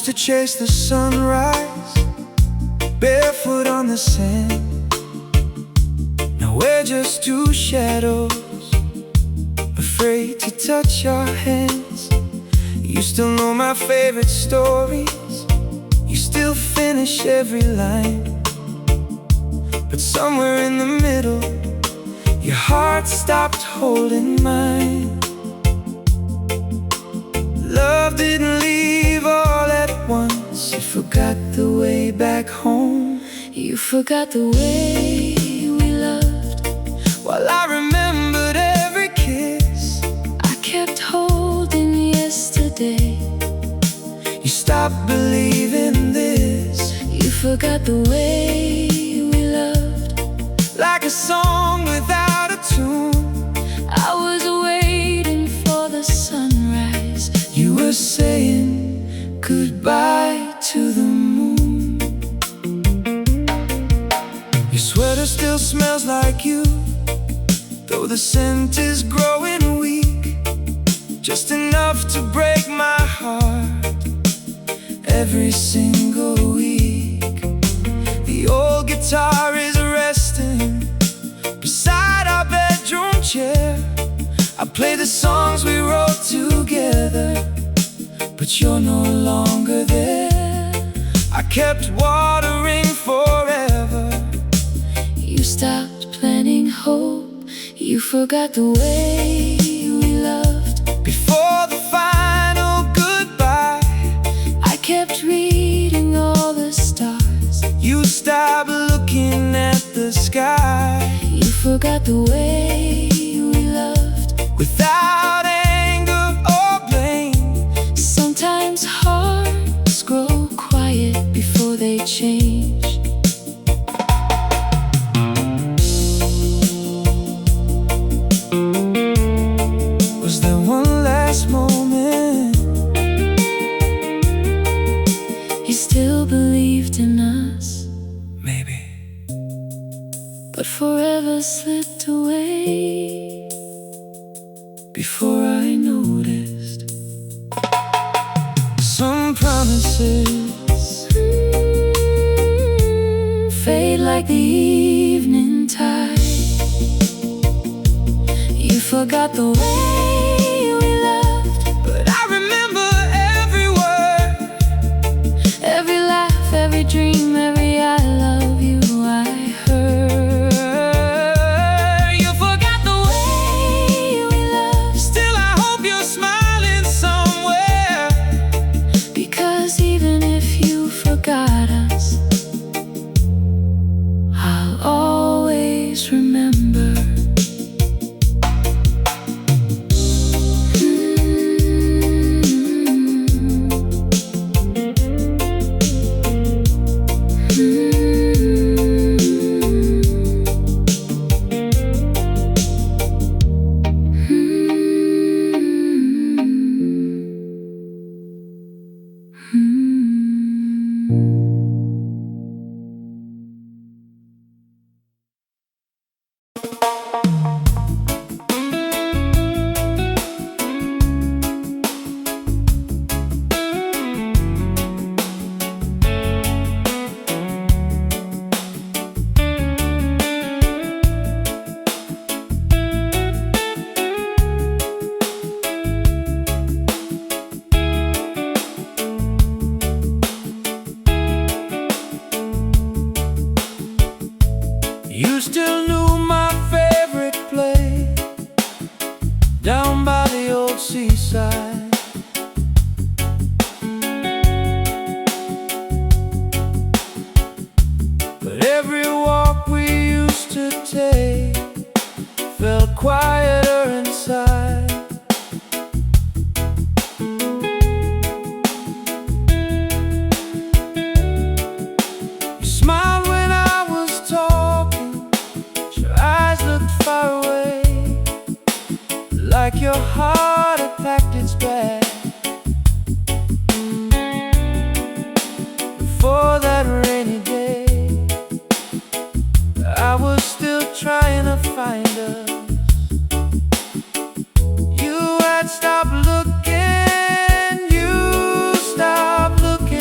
used to chase the sunrise, barefoot on the sand. Now we're just two shadows, afraid to touch our hands. You still know my favorite stories, you still finish every line. But somewhere in the middle, your heart stopped holding mine. Love didn't leave all at once. You forgot the way back home. You forgot the way we loved, while I remembered every kiss. I kept holding yesterday. You stopped believing this. You forgot the way we loved, like a song without a tune. I was waiting for the sunrise. You were saying goodbye to the moon. Your sweater still smells like you, though the scent is growing weak, just enough to break my heart every single week. The old guitar is resting beside our bedroom chair. I play the songs we wrote together, but you're no longer there. I kept watering forever. You stopped planting hope. You forgot the way we loved. Before the final goodbye, I kept reading all the stars. you stopped looking at the sky. You forgot the way we loved, without anger or blame. Sometimes hearts grow quiet before they change. Was there one last moment? You still believed in us, Maybe. but forever slipped away Before I noticed. Some promises fade like the evening tide. You forgot the way we loved, but I remember every word, every laugh, every dream, every I love you I heard. You forgot the way we loved, still I hope you're smiling somewhere. because even if you forgot us, I'll always remember. You still knew my favorite place, down by the old seaside. But every walk we used to take felt quieter inside. You smiled when I was talking, your eyes looked far away, like your heart had packed its bag. Before that rainy day, I was still trying to find us. You had stopped looking, you stopped looking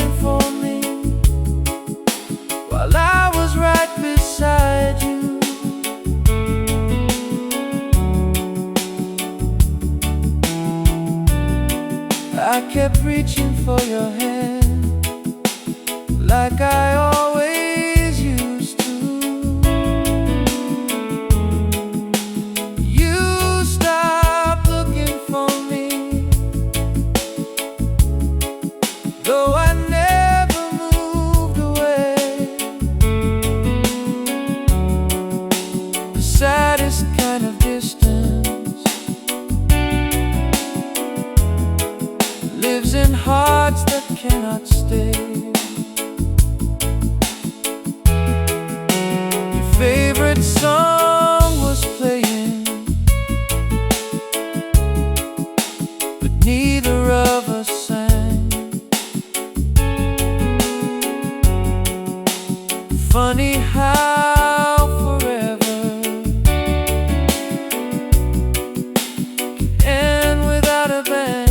kept reaching for your hand, like I always used to. You stopped looking for me, though I never moved away. The saddest kind of distance lives in hearts that cannot stay. Your favorite song was playing, but neither of us sang. Funny how forever can end without a bang.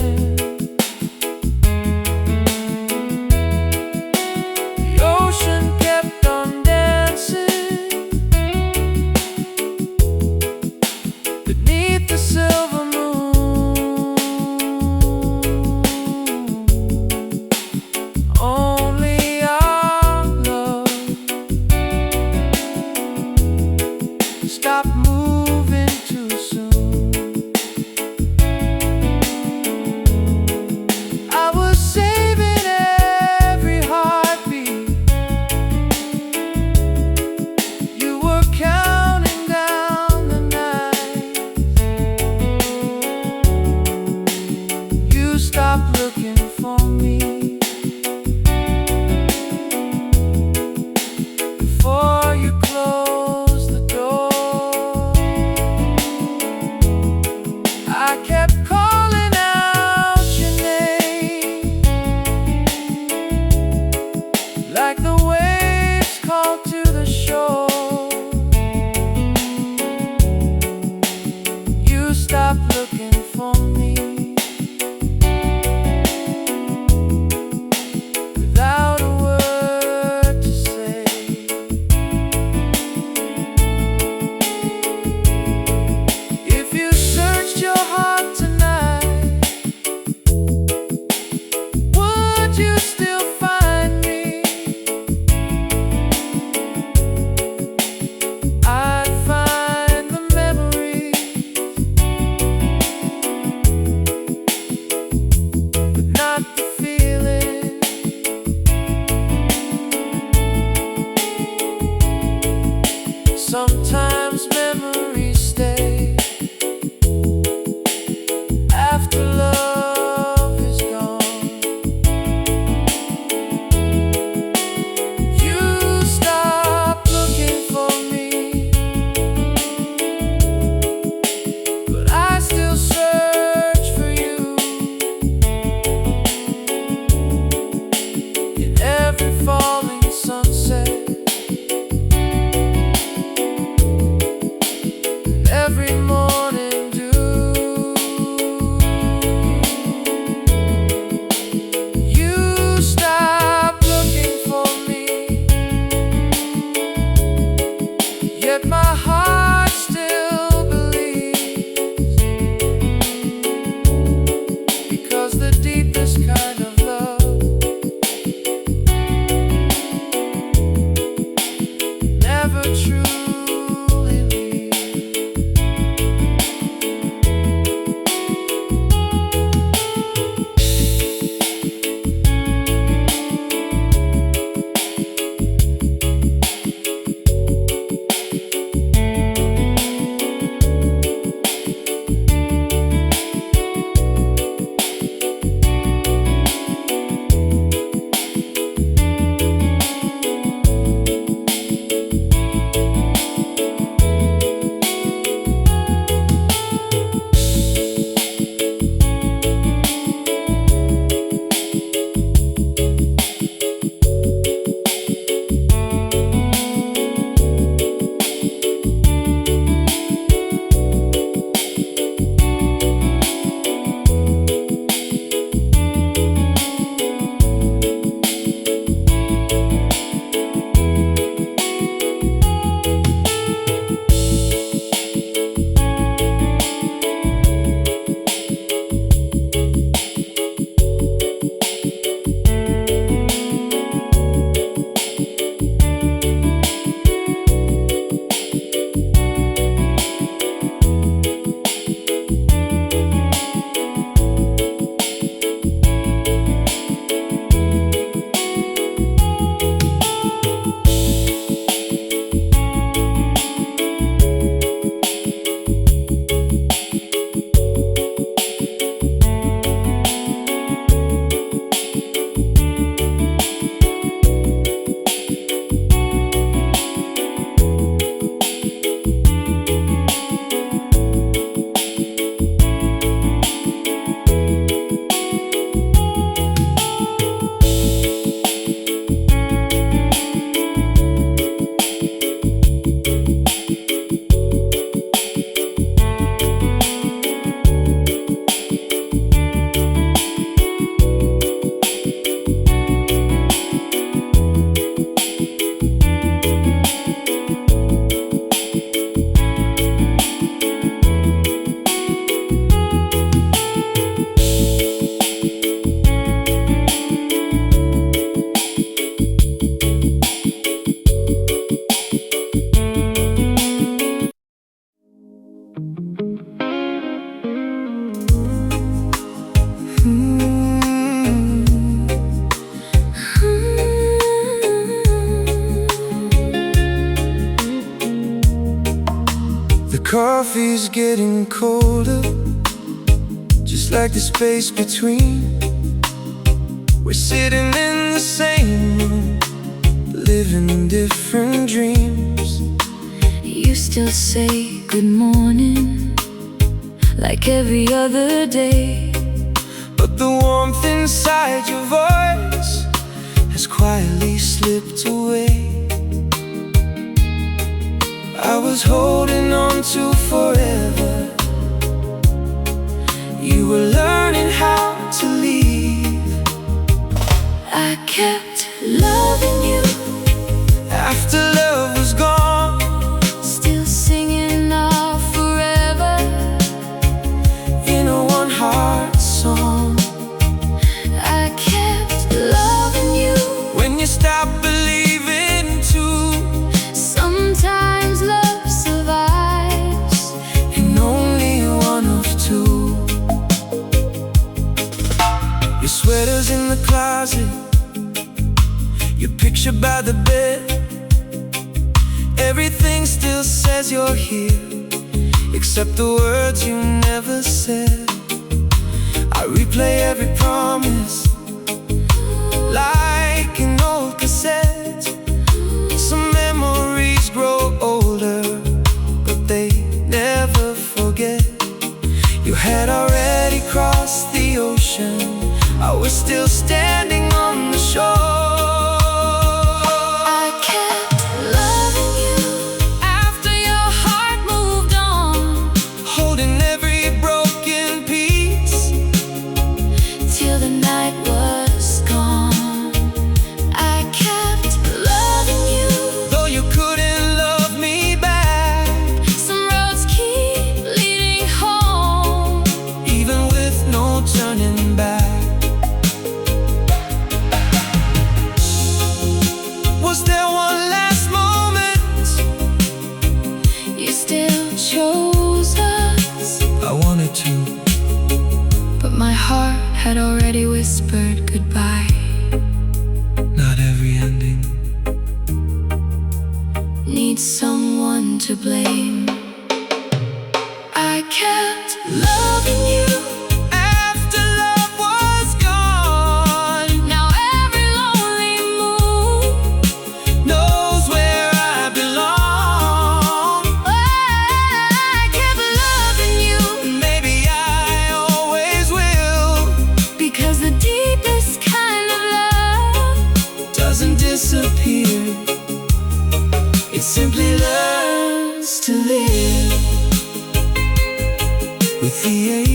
The coffee's getting colder, just like the space between. We're sitting in the same room, living different dreams. You still say good morning, like every other day. But the warmth inside your voice has quietly slipped away. I was holding on to forever. You were learning how to leave. I kept loving you after love was gone, still singing our forever in a one-heart song. I kept loving you when you stopped believing too. Sometimes love survives in only one of two. Your sweater's in the closet, your picture by the bed. Everything still says you're here, except the words you never said. I replay every promise like an old cassette. Some memories grow older, but they never forget. You had already crossed the ocean, I was still standing on the shore. Had already whispered goodbye. Not every ending needs someone to blame. I kept loving you after love was gone. Now every lonely moon knows where I belong. I kept loving you, maybe I always will, because the deepest kind of love doesn't disappear. It simply learns to live with the ache.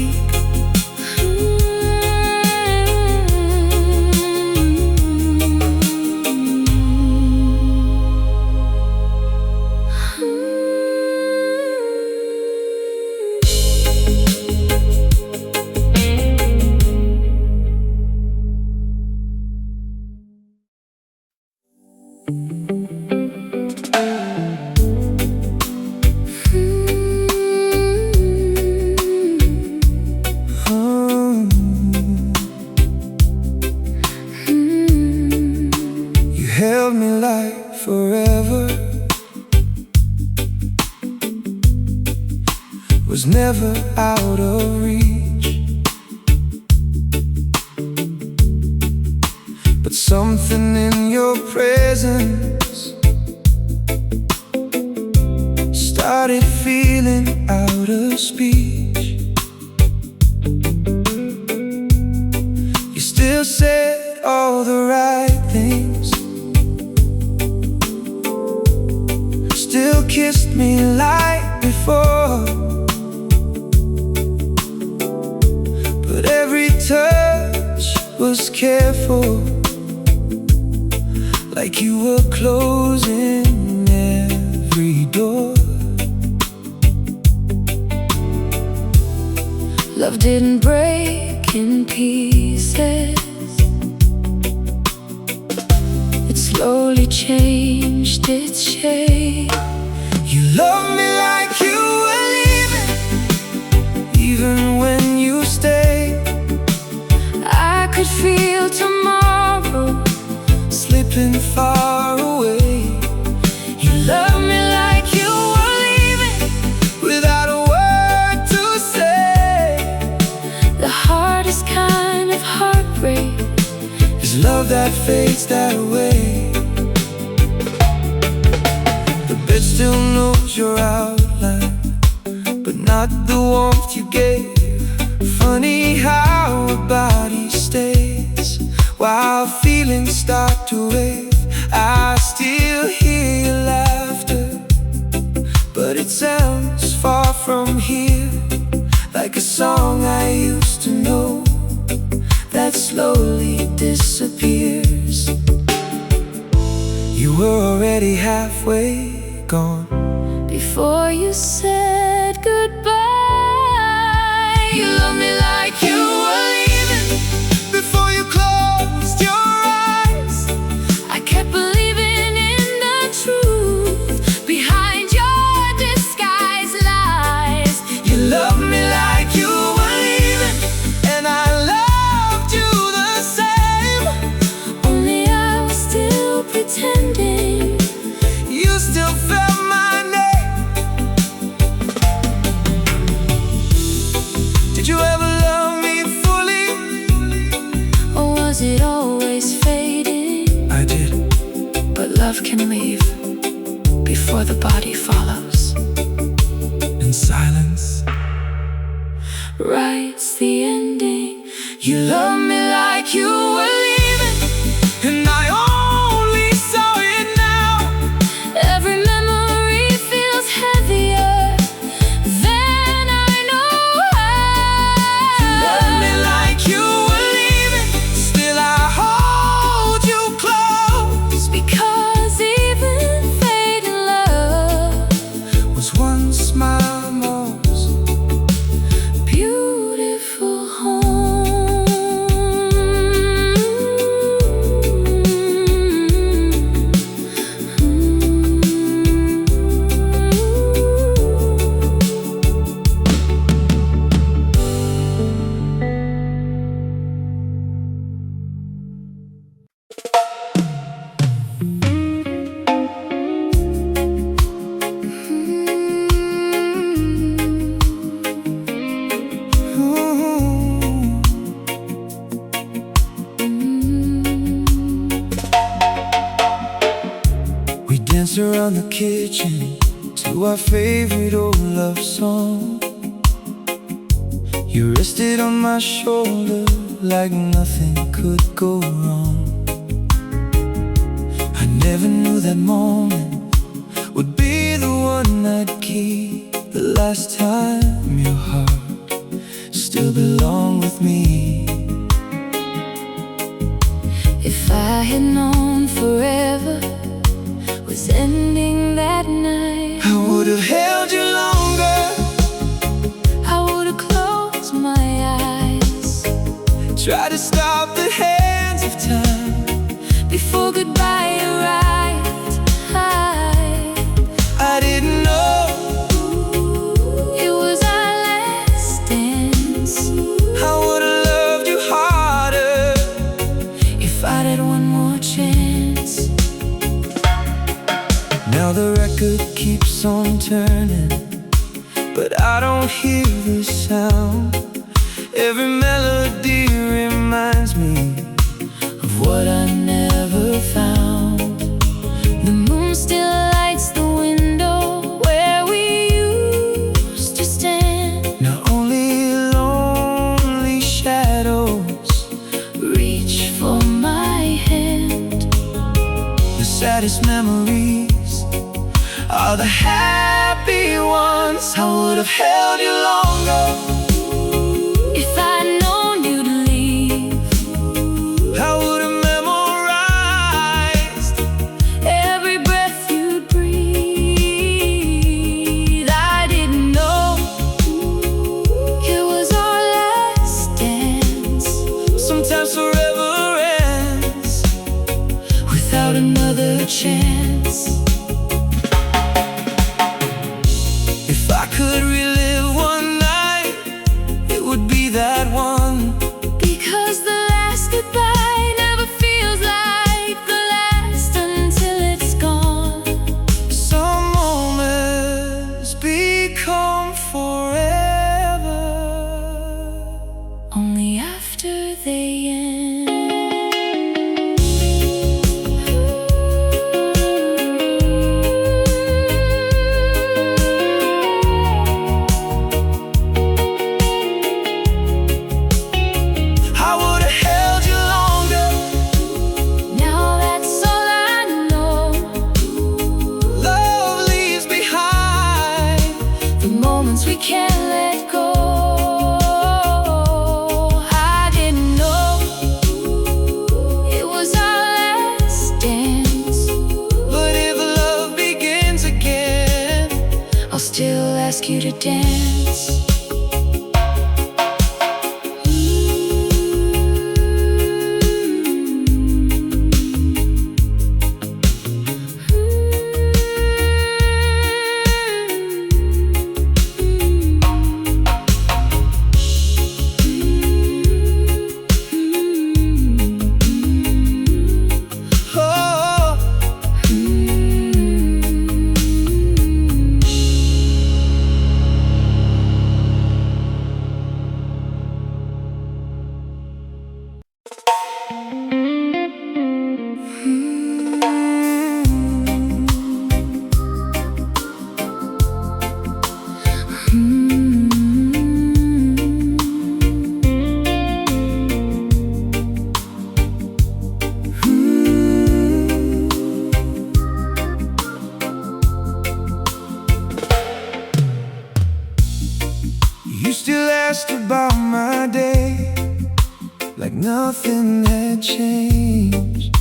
Held me like forever, was never out of reach. But something in your presence started feeling out of speech. You still said all the right things, still kissed me like before, but every touch was careful, like you were closing every door. Love didn't break in pieces, it slowly changed its shape. You loved me like you were leaving, even when you stayed. I could feel tomorrow slipping far away. You loved me like you were leaving, fades that way. The bed still knows your outline, but not the warmth you gave. Funny how a body stays while feelings start to wave. I still hear your laughter, but it sounds far from here, like a song I used to know that slowly disappears. You were already halfway gone before you said goodbye. You love me like you were leaving before you closed your eyes. I kept believing in the truth behind your disguised lies. You loved me like you were leaving, and I loved you the same. Only I was still pretending. You still felt my name. Did you ever love me fully? Or was it always fading? I did. But love can leave before the body follows. In silence writes the ending. you love me like you were leaving, and I only saw it now. Every memory feels heavier than I know how. You love me like you were leaving, still I hold you close. Because even fading love Was one smile most beautiful home. We danced around the kitchen to our favorite old love song. You rested on my shoulder like nothing could go wrong. I never knew that moment would be the one I'd keep. The last time your heart still belonged with me. If I had known forever was ending that night, I would have held you longer, I would have closed my eyes try to stop the hands of time before goodbye arrived. I didn't know It was our last dance. I would have loved you harder If I'd had one more chance. Now the record keeps on turning, but I don't hear the sound. Every melody reminds me of what I never found. The moon still lights the window where we used to stand. Now only lonely shadows Reach for my hand. the saddest memories are the happy ones. I would have held you longer, If I'd known you'd leave, I would have memorized every breath you'd breathe. I didn't know it was our last dance. Sometimes forever ends Without another chance. If I could relive one night, it would be that one. Because the last goodbye never feels like the last until it's gone. Some moments become forever Only after they end. ones we can't let go. I didn't know it was our last dance, but if love begins again, I'll still ask you to dance. You still asked about my day, like nothing had changed.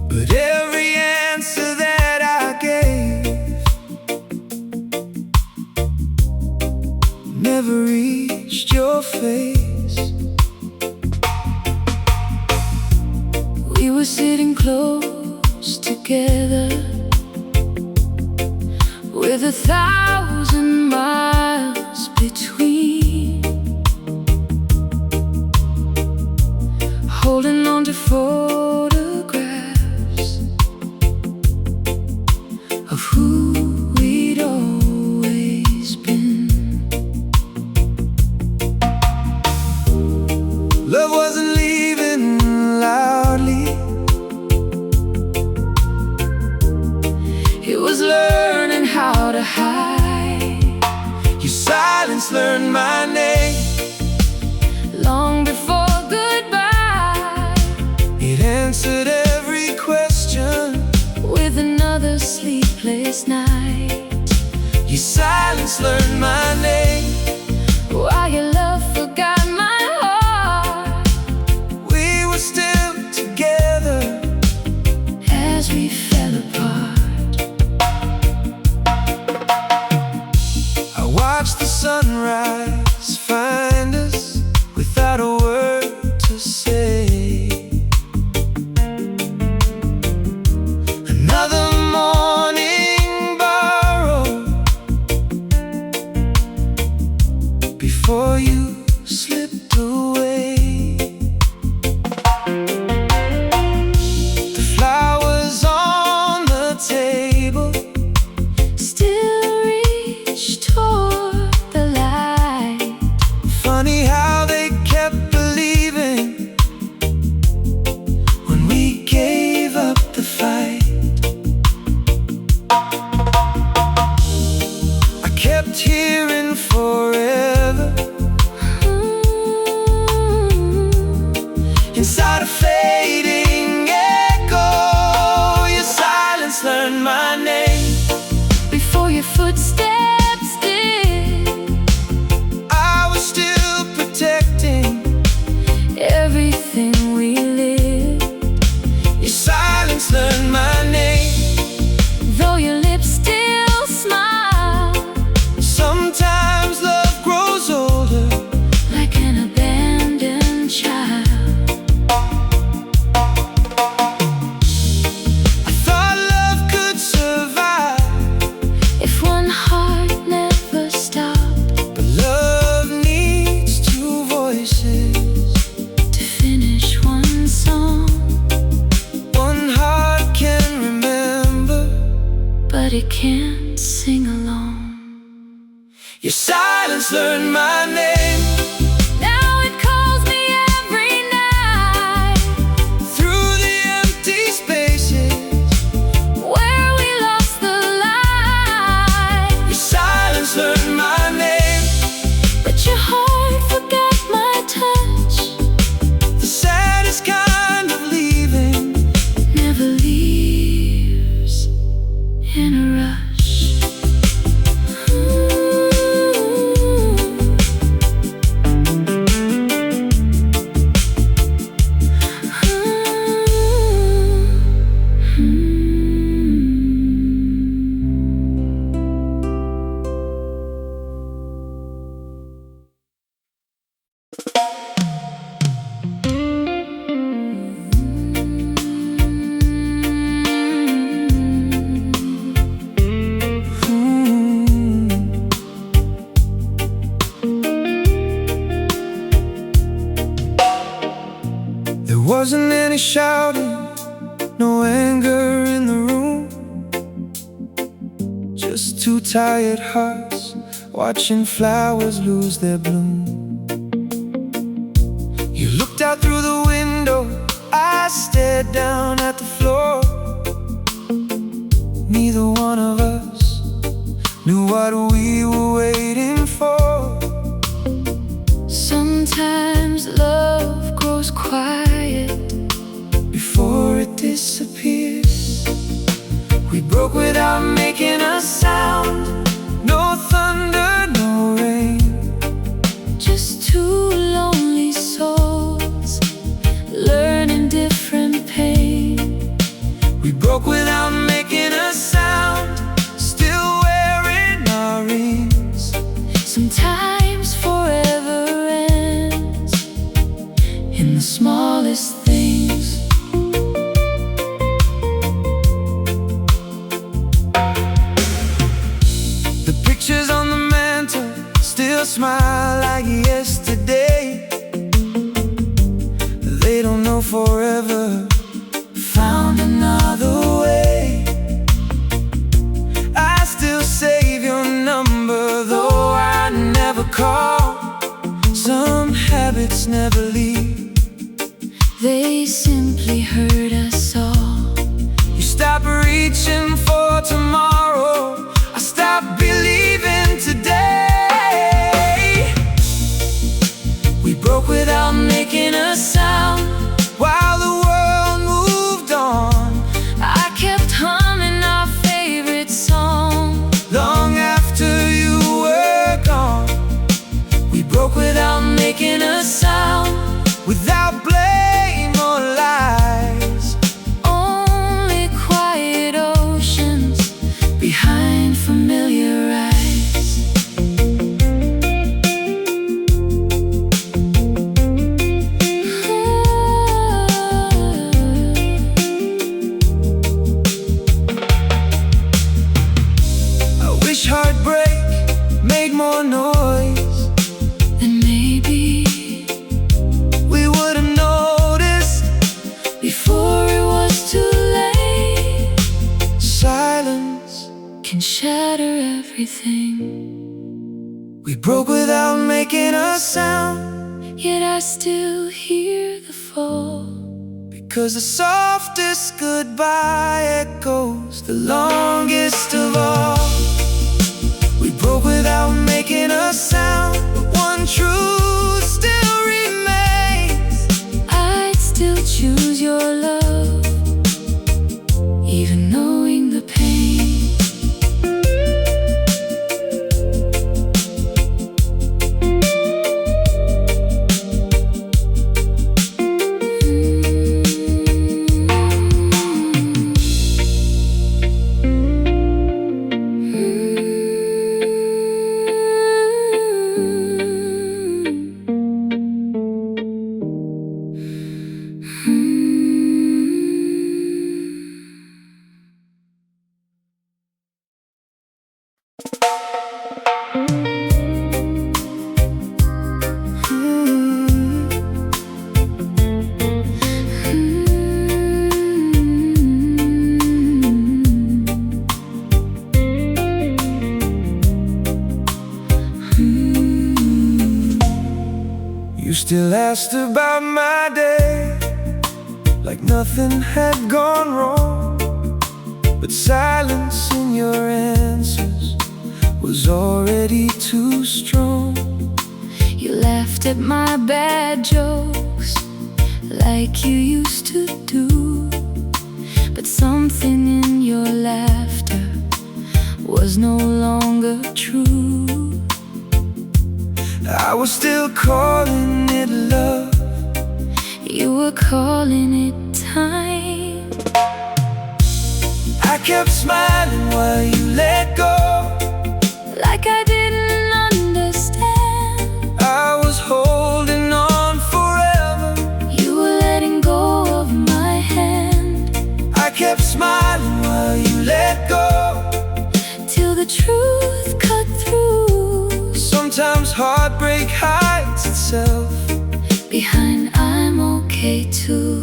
But every answer that I gave never reached your face. We were sitting close together, with 1,000 miles between, holding on to photographs of who we'd always been. Love wasn't leaving loudly, it was learning how to hide. your silence learned my name. Long before goodbye, It answered every question with another sleepless night. Your silence learned my name. While your love forgot my heart, We were still together as we fell apart. I watched the sunrise find us without a word to say. Another morning borrowed before you slipped away. The flowers on the table Still reach toward the light. funny how they kept believing when we gave up the fight. I kept hearing forever inside a fading echo. Your silence learned my name. Before your footsteps did, I was still protecting everything we lived. your silence learned my name. Though your lips still smile, Sometimes love grows older, like an abandoned child. I thought love could survive, If one heart never stopped but love needs two voices. to finish one song, One heart can remember, but it can't sing along. your silence learned my name. Now it calls me every night, Through the empty spaces, where we lost the light. your silence learned my name. But your heart forgot my touch. The saddest kind of leaving Never leaves in a rush. any shouting, no anger in the room. Just two tired hearts watching flowers lose their bloom. You looked out through the window, I stared down at the floor. Neither one of us knew what we were waiting for. Sometimes love grows quiet before it disappears. We broke without making a sound. No thunder, no rain. Just two lonely souls learning different pain. We broke without making a sound, still wearing our rings. Sometimes forever ends in the smallest things. The pictures on the mantle still smile like yesterday. They don't know forever found another way. I still save your number, though I never call. Some habits never leave, They simply hurt us all. you stop reaching for tomorrow, I stop believing today. We broke without making a sound while the world moved on. I kept humming our favorite song Long after you were gone, we broke without making a sound, without blame or lies. Only quiet oceans behind familiar eyes. I wish heartbreak made more noise, Then maybe we would have noticed before it was too late. silence. Can shatter everything. We broke without making a sound, Yet I still hear the fall. because the softest goodbye echoes the longest of all. We broke without making a sound, but one truth still remains. I'd still choose your love, even knowing the pain. You still asked about my day, like nothing had gone wrong. But silence in your answers was already too strong. You laughed at my bad jokes like you used to do. But something in your laughter was no longer true. I was still calling it love, You were calling it time. I kept smiling while you let go. Like I didn't understand. I was holding on forever. You were letting go of my hand. I kept smiling while you let go. Till the truth cut through. Sometimes heartbreak hides itself behind I'm okay too.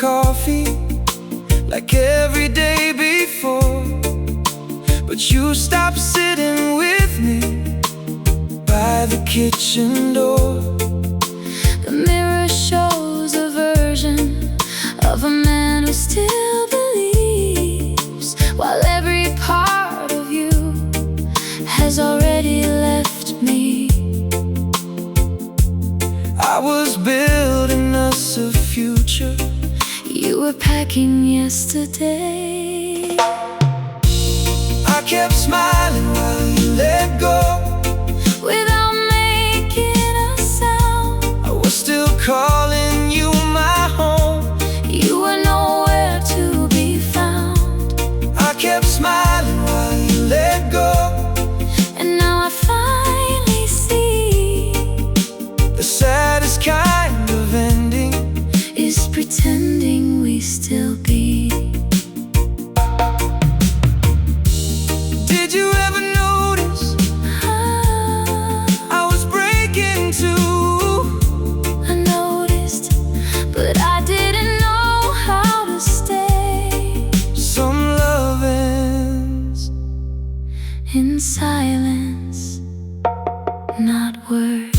coffee like every day before, but you stopped sitting with me by the kitchen door. The mirror shows a version of a man who still believes, while every part of you has already left me. I was building us a future. You were packing yesterday. I kept smiling while you let go. Without making a sound, I was still calling you my home. you were nowhere to be found. I kept smiling while you let go. And now I finally see The saddest kind of ending is pretending we still be. Did you ever notice I was breaking too? I noticed, but I didn't know how to stay. Some love ends In silence, not words.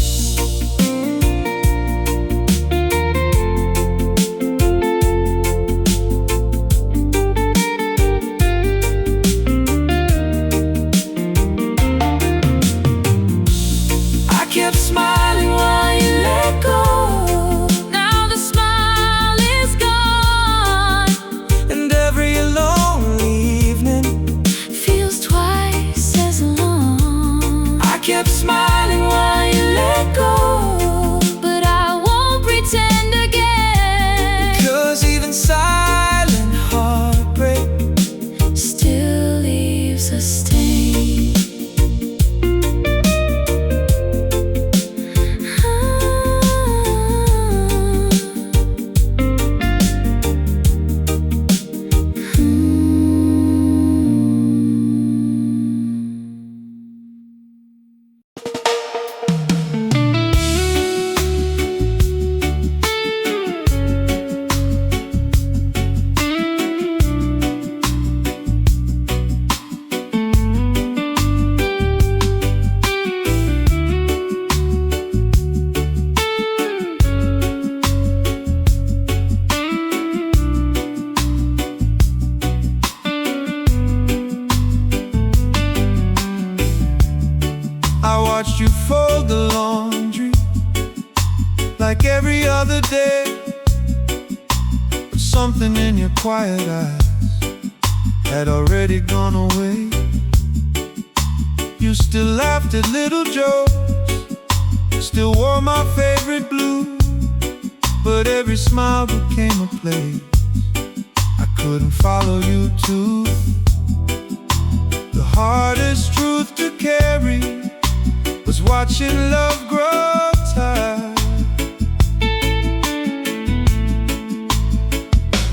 I kept smiling while you let go. Now the smile is gone. And every lonely evening Feels twice as long. I kept smiling while you let go. But I won't pretend again. 'Cause even silent heartbreak Still leaves a stain. I watched you fold the laundry like every other day, but something in your quiet eyes had already gone away. You still laughed at little jokes, still wore my favorite blue, but every smile became a place I couldn't follow you to. The hardest truth to carry was watching love grow tired.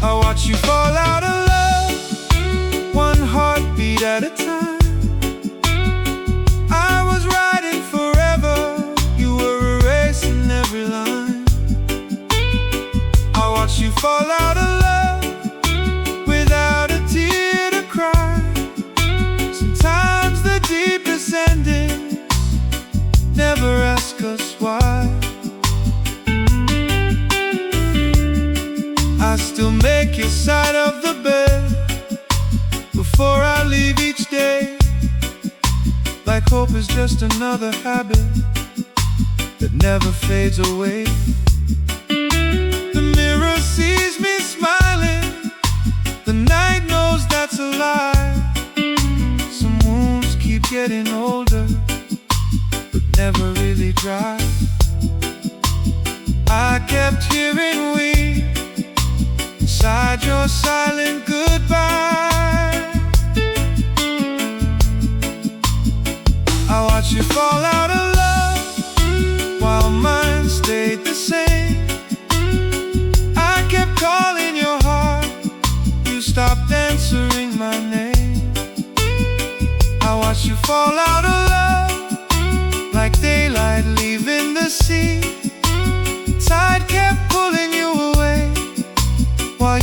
I watched you fall out of love, one heartbeat at a time. I was writing forever, you were erasing every line. I watched you fall out of love without a tear to cry. Sometimes the deepest ending never ask us why. I still make your side of the bed before I leave each day, like hope is just another habit that never fades away. The mirror sees me smiling, the night knows that's a lie. Some wounds keep getting older, never really dry. I kept hearing we inside your silent goodbye. I watched you fall out of love while mine stayed the same. I kept calling your heart, you stopped answering my name. I watched you fall out of love like daylight leaving the sea. Tide kept pulling you away while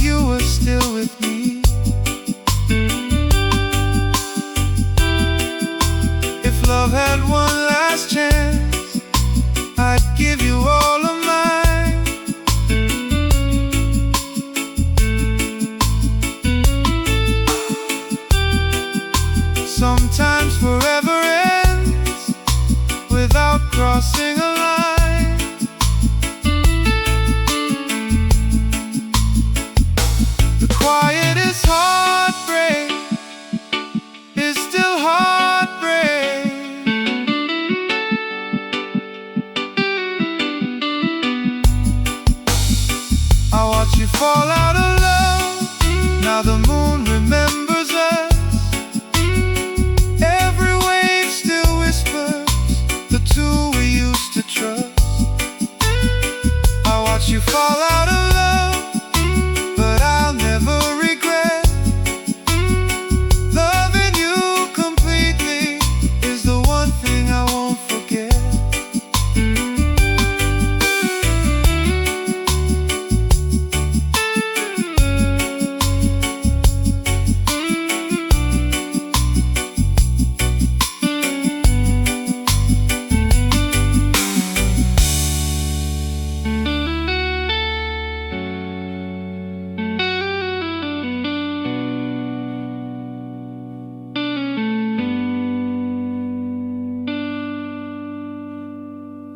The quietest heartbreak is still heartbreak. I watch you fall out of love. Now the moon remembers us. Every wave still whispers the two we used to trust. I watch you fall out of love, but I'll never regret. Loving you completely is the one thing I won't forget.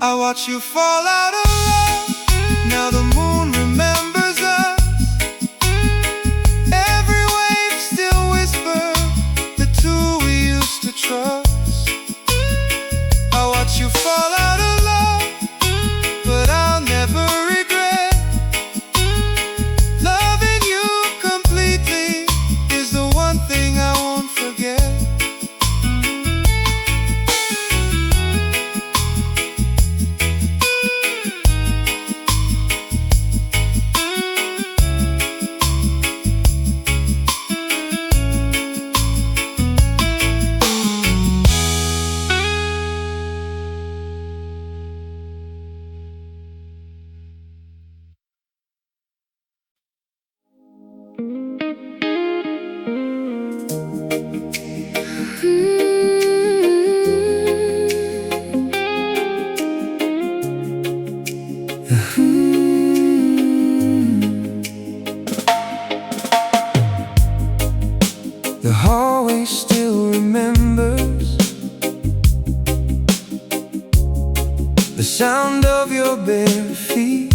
I watch you fall out of love. Now the moon remembers us. Every wave still whispers the two we used to trust. I watch you fall out of love, but I'll never regret. Loving you completely is the one thing I won't forget. The hallway still remembers the sound of your bare feet.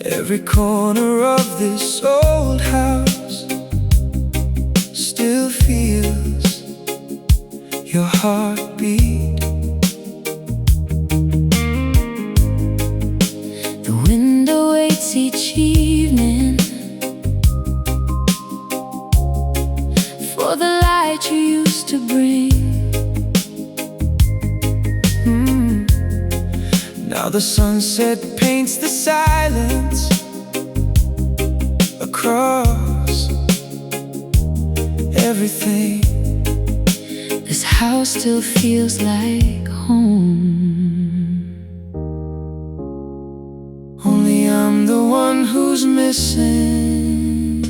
Every corner of this old house still feels your heartbeat. The window waits each evening for the light you used to bring. Now the sunset paints the silence across everything. This house still feels like home. Only I'm the one who's missing.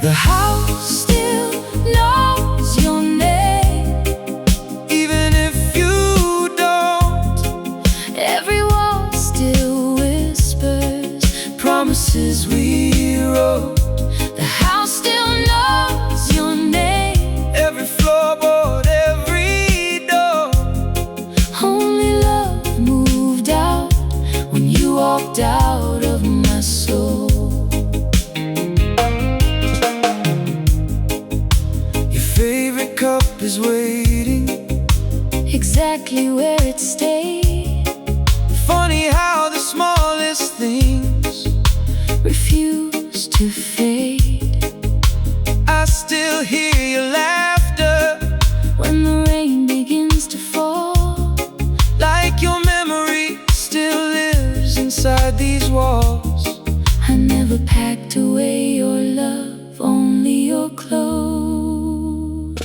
The house Still knows your name, even if you don't. every wall still whispers Promises we wrote. the house still knows your name. Every floorboard, every door. Only love moved out when you walked out of my soul. Your favorite cup is waiting, Exactly where it stayed. funny how the smallest things Refuse to fade. I still hear your laughter, When the rain begins to fall, like your memory still lives inside these walls. I never packed away your love, only your clothes.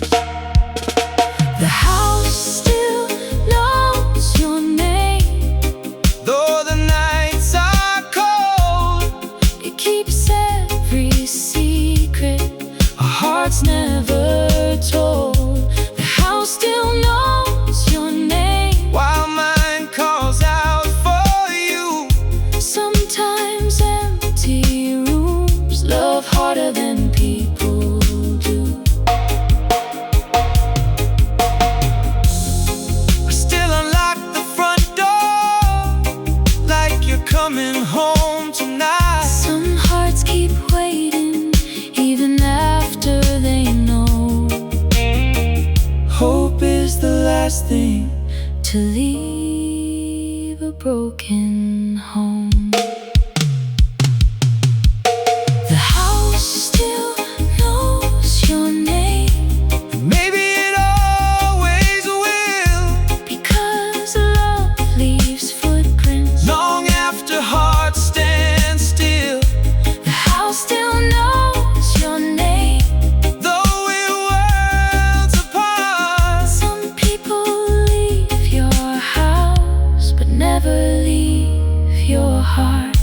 The house still knows your name. Though the nights are cold, It keeps every secret our hearts never told. The house still knows your name. while mine calls out for you. Sometimes empty rooms love harder than people do. coming home. The house still knows your name. Maybe it always will, because love leaves footprints long after hearts stand still. The house still knows your name, though we're worlds apart. Some people leave your house, but never leave your heart.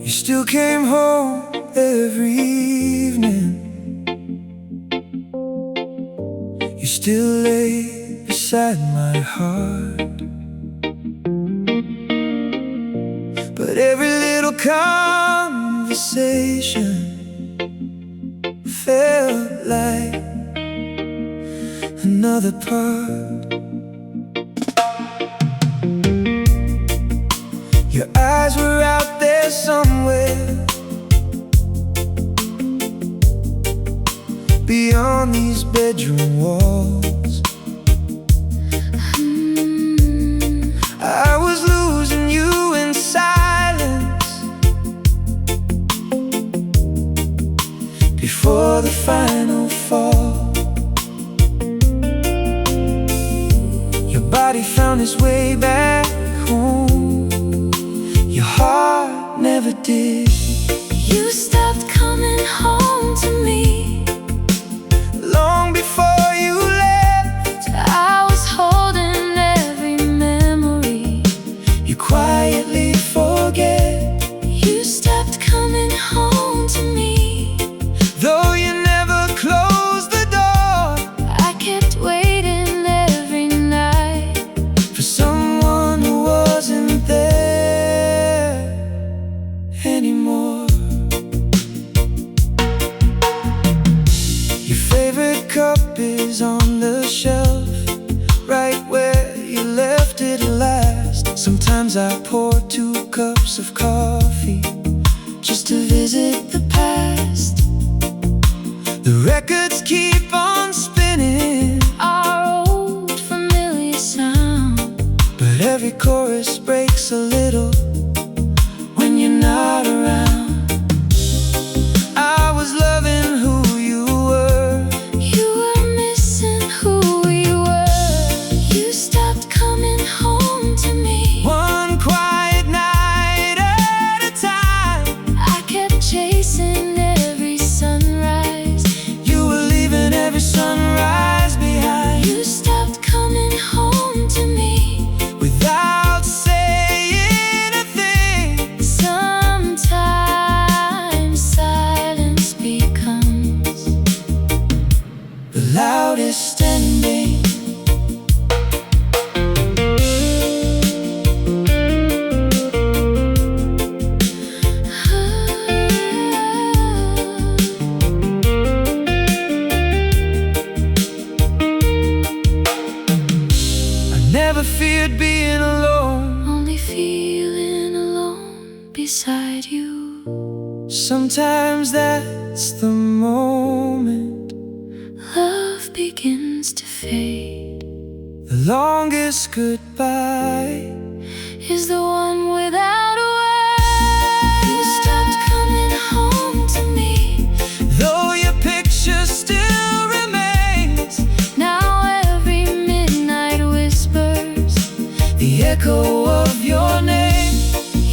You still came home every evening. You still lay beside my heart. But every little conversation felt like another part. Your eyes were out there somewhere, beyond these bedroom walls. I was losing you in silence before the final fall. Your body found its way back home. Your heart never did. You stopped coming home to me long before you left. I was holding every memory You quietly forget. You stopped coming home to me, Though you never closed the door, I kept waiting every night for someone who wasn't there anymore. Your favorite cup is on the shelf, right where you left it last. Sometimes I pour 2 cups of coffee just to visit the past. The records keep on spinning, our old familiar sound, but every chorus breaks a little when you're not around. I was loving who you were. You were missing who we were. You stopped coming home to me. One quiet night at a time, I kept chasing every sunrise. you were leaving every sunrise behind. You stopped coming home to me Without saying a thing, sometimes silence becomes the loudest ending. I never feared being alone. only feeling alone beside you. Sometimes that's the moment Love begins to fade, the longest goodbye is the one without a word. You stopped coming home to me, though your picture still remains. now every midnight whispers The echo of your name.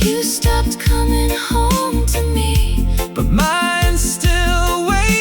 You stopped coming home to me, But mine still waits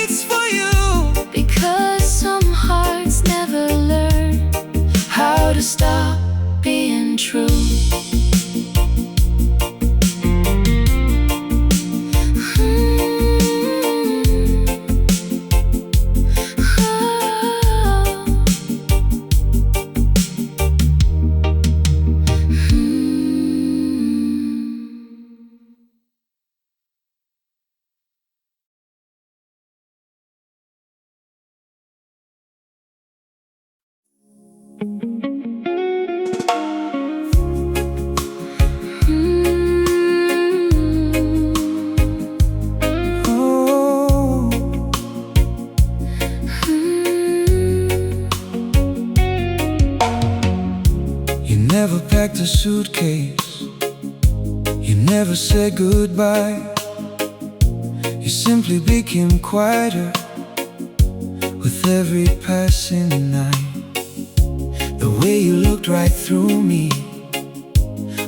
a suitcase. You never said goodbye. You simply became quieter with every passing night. The way you looked right through me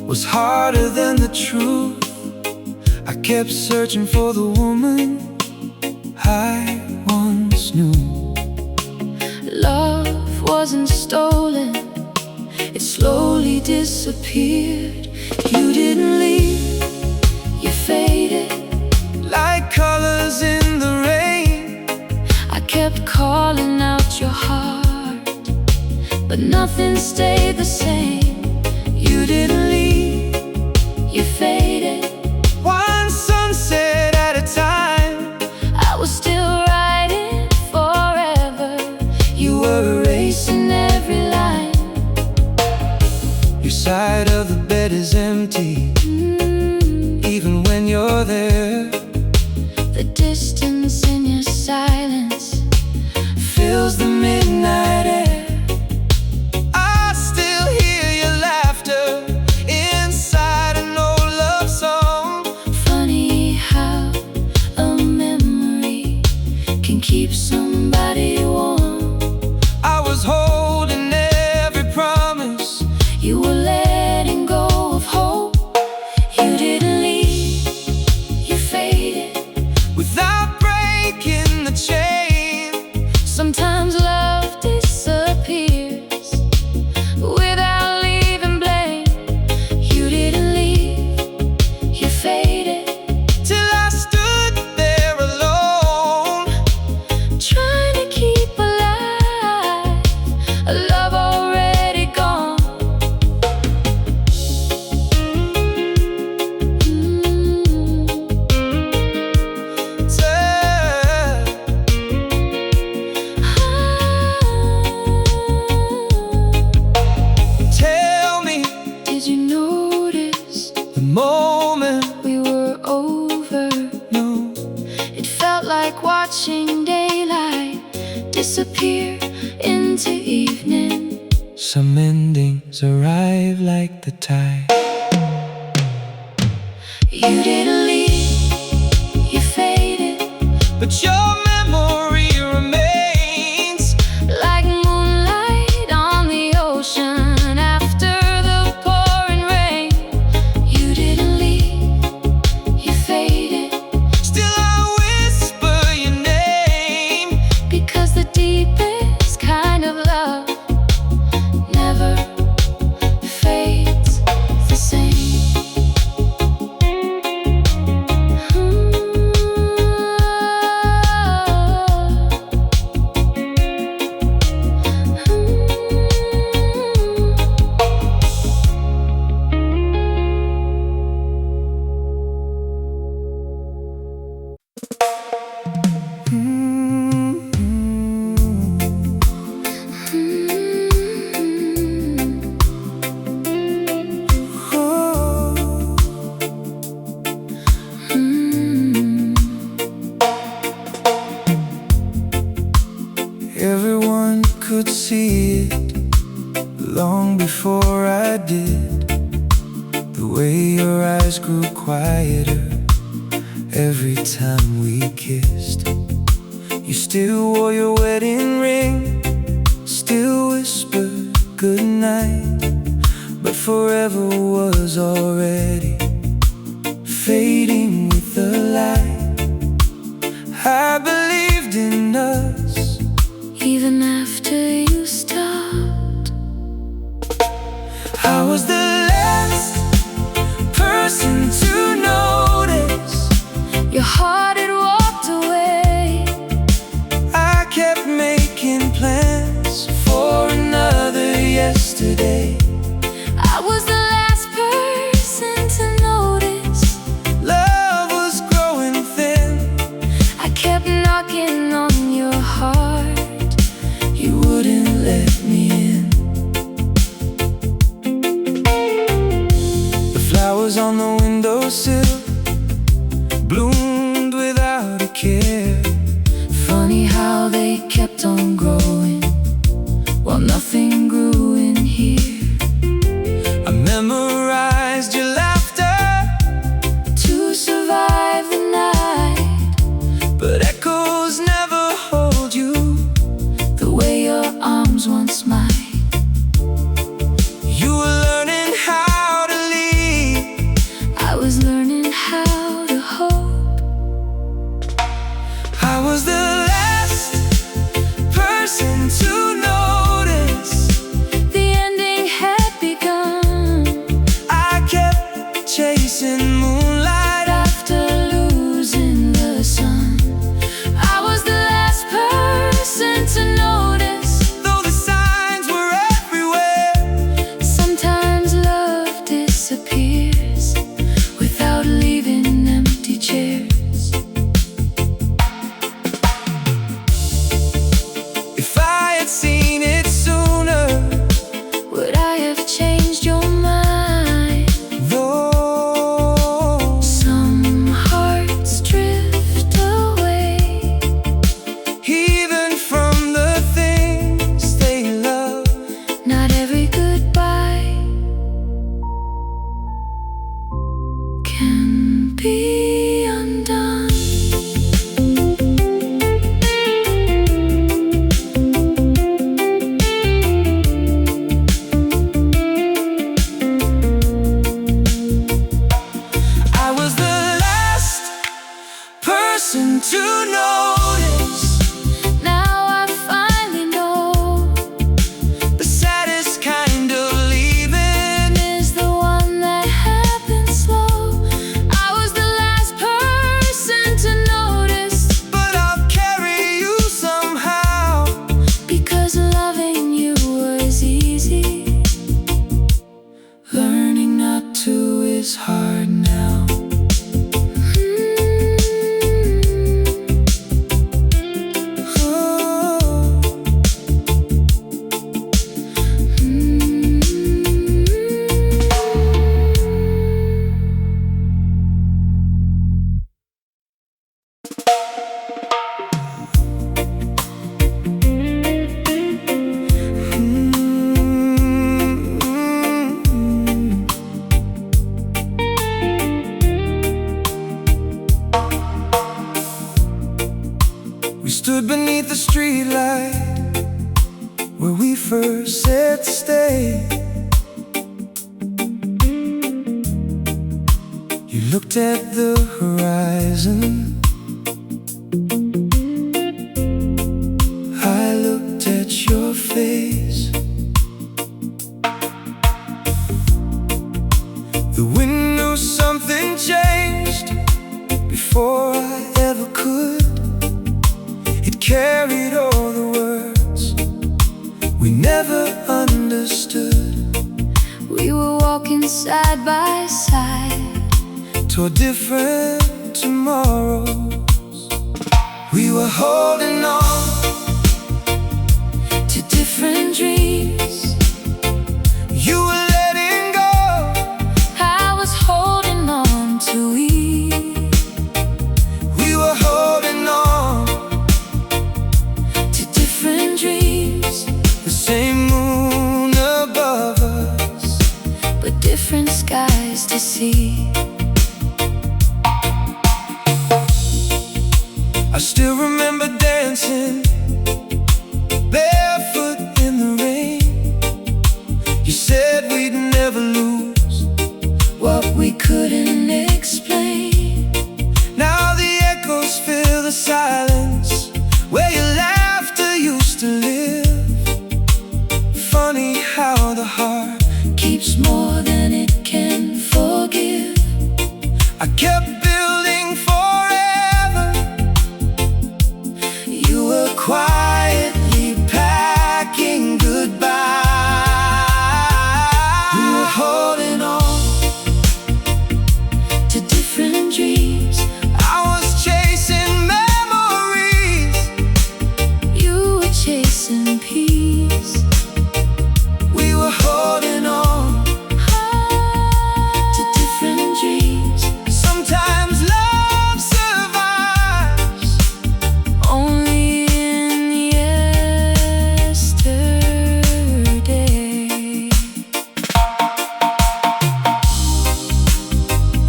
was harder than the truth. I kept searching for the woman I once knew. Love wasn't stolen, it slowly disappeared. You didn't leave, you faded like colors in the rain. I kept calling out your heart, but nothing stayed the same. You didn't leave, you faded. one sunset at a time. I was still writing forever. You were erasing every line. Your side of the bed is empty, even when you're there. The distance in your silence Fills the midnight air. I still hear your laughter inside an old love song. funny how a memory can keep somebody warm. I was holding every promise. You were letting go of hope. You didn't leave, you faded Without breaking the chain. Sometimes love disappears without leaving blame. You didn't leave, you faded, Till I stood there alone, trying to keep alive a love already gone. Tell me Did you notice the moment. we were over? No, It felt like watching daylight disappear into evening. some endings arrive like the tide. You didn't leave, you faded But your memory remains. like moonlight on the ocean after the pouring rain. You didn't leave, you faded Still I whisper your name. because the deepest kind of love never fades the same. Everyone could see it long before I did. The way your eyes grew quieter every time we kissed. You still wore your wedding ring, still whispered goodnight, but forever was already fading with the light. I believed in us Even after you stopped, I was the last person to notice. your heart had walked away. I kept making plans for another yesterday. I was the last person to notice. Love was growing thin. I kept knocking on your heart. You wouldn't let me in. The flowers on the windowsill bloomed without a care. Funny how they kept on growing while nothing grew in here. I remember beneath the streetlight where we first said to stay. You looked at the horizon, I looked at your face. The wind knew something changed before I ever could. It carried all the words we never understood. We were walking side by side toward different tomorrows. We were holding on to different dreams. You were letting go, I was holding on to we. we were holding on To different dreams, the same moon above us, but different skies to see. I still remember dancing barefoot in the rain. You said we'd never lose What we couldn't explain. Now the echoes fill the silence where your laughter used to live. Funny how the heart Keeps more than it can forgive. I kept building forever. You were quietly packing goodbye. We were holding on To different dreams, I was chasing memories. you were chasing peace. We were holding on To different dreams, Sometimes love survives only in yesterday.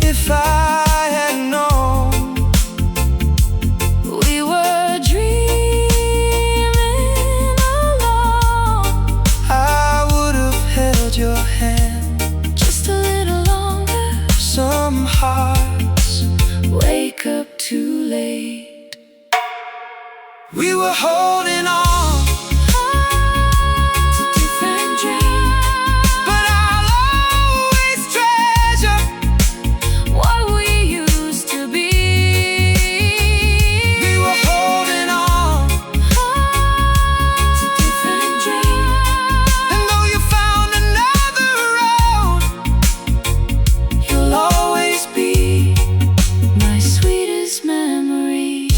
If I had known We were dreaming alone, I would have held your hand. just a little longer. Some hearts Wake up too late. we were holding on, To different dreams, but I'll always treasure what we used to be. we were holding on. To different dreams, And though you found another road, you'll always be my sweetest memory.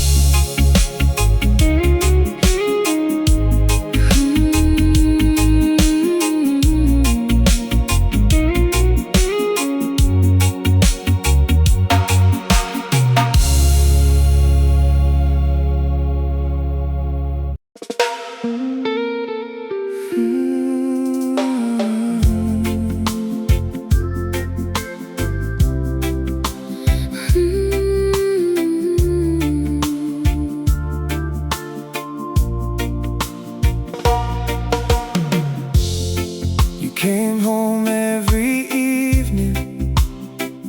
You came home every evening,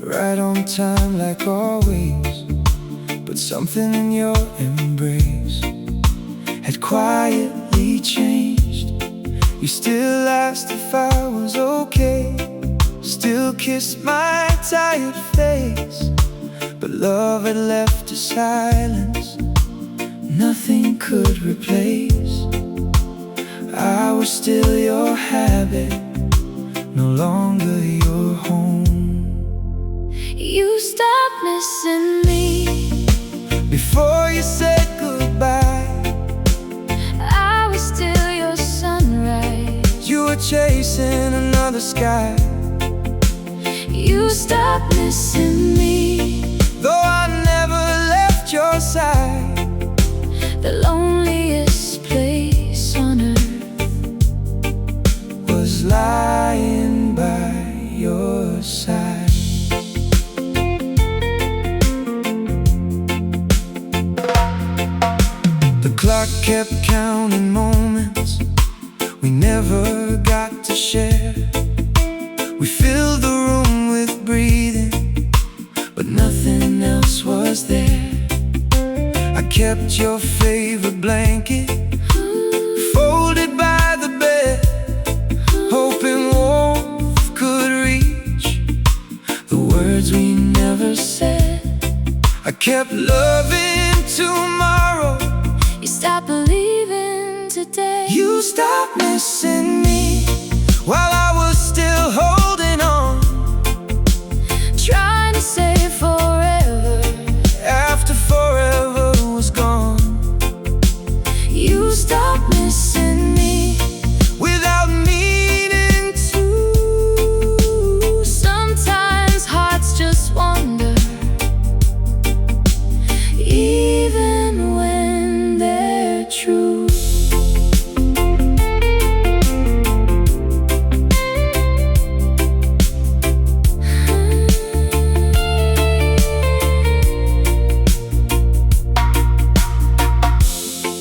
right on time like always. But something in your embrace had quietly changed. You still asked if I was okay, still kissed my tired face. But love had left a silence nothing could replace. I was still your habit, no longer your home. You stopped missing me Before you said goodbye, I was still your sunrise. you were chasing another sky. You stopped missing me, Though I never left your side, the loneliest place on earth was lying by your side. The clock kept stuck counting moments we never got to share. We filled the room with breathing, but nothing else was there. I kept your favorite blanket folded by the bed, hoping warmth could reach the words we never said. I kept loving tomorrow, You stopped believing today. you stopped missing me while I was still holding on, Trying to say forever after forever was gone. You stopped missing me Without meaning to. Sometimes hearts just wander, even when they're true.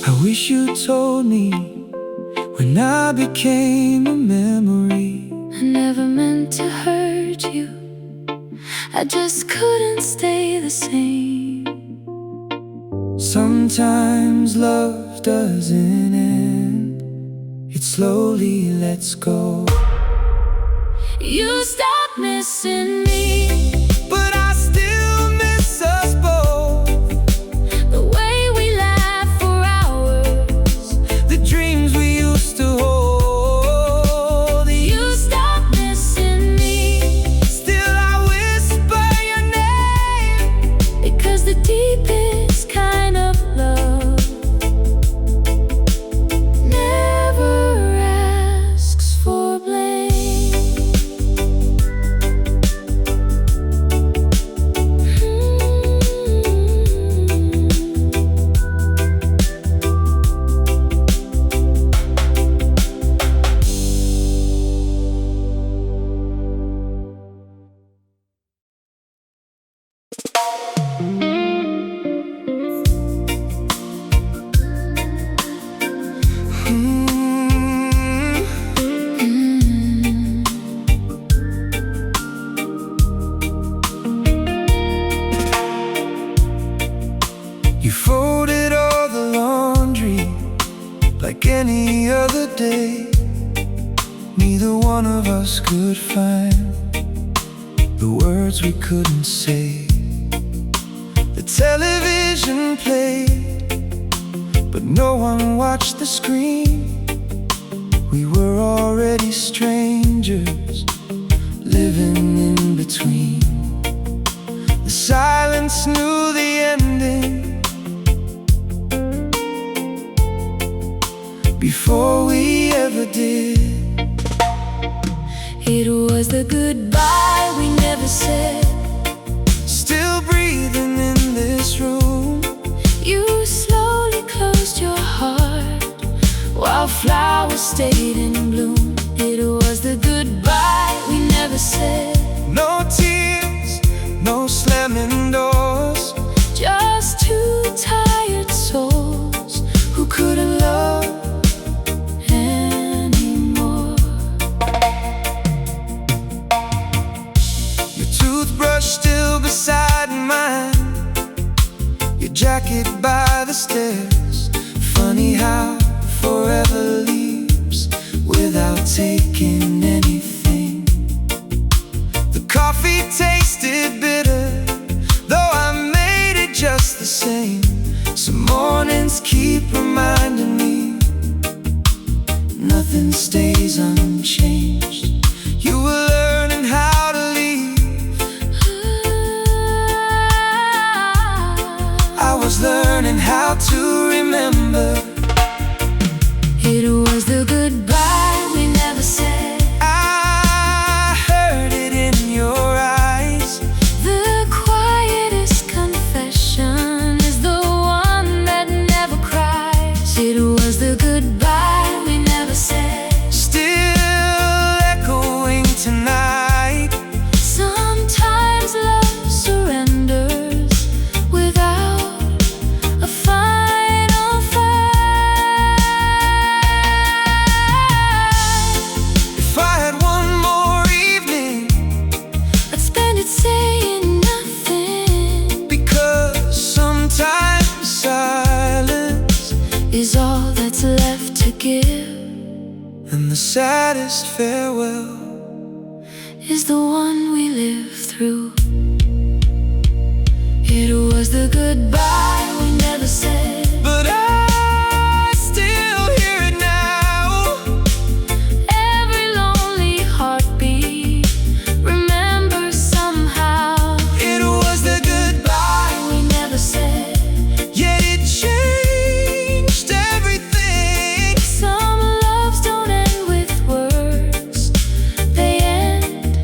I wish you told me when I became a memory. I never meant to hurt you, I just couldn't stay the same. Sometimes love doesn't end, it slowly lets go. You stopped missing me, But I still miss us both. the way we laughed for hours. The dreams we used to hold. You stopped missing me, Still I whisper your name, because the deepest kind of love never asks for blame. You folded all the laundry like any other day. Neither one of us could find the words we couldn't say. The television played, but no one watched the screen. We were already strangers, living in between. The silence knew the ending before we ever did. It was the goodbye we never said. Still breathing in this room. You slowly closed your heart while flowers stayed in bloom. It was the goodbye we never said. No tears, no slamming doors, Just two tired souls who couldn't love anymore. your toothbrush still beside mine, your jacket by the stairs. Funny how forever leaves without taking anything. The coffee tasted bitter, though I made it just the same. Some mornings keep reminding me nothing stays unchanged. You were learning how to leave, I was learning how to remember. It was the goodbye we never said. I heard it in your eyes. The quietest confession is the one that never cries. It was the goodbye we never said. Still left to give, and the saddest farewell is the one we live through. It was the goodbye we never said, but I still hear it now. every lonely heartbeat remembers somehow. It was the goodbye We never said, yet it changed everything. some loves don't end with words, they end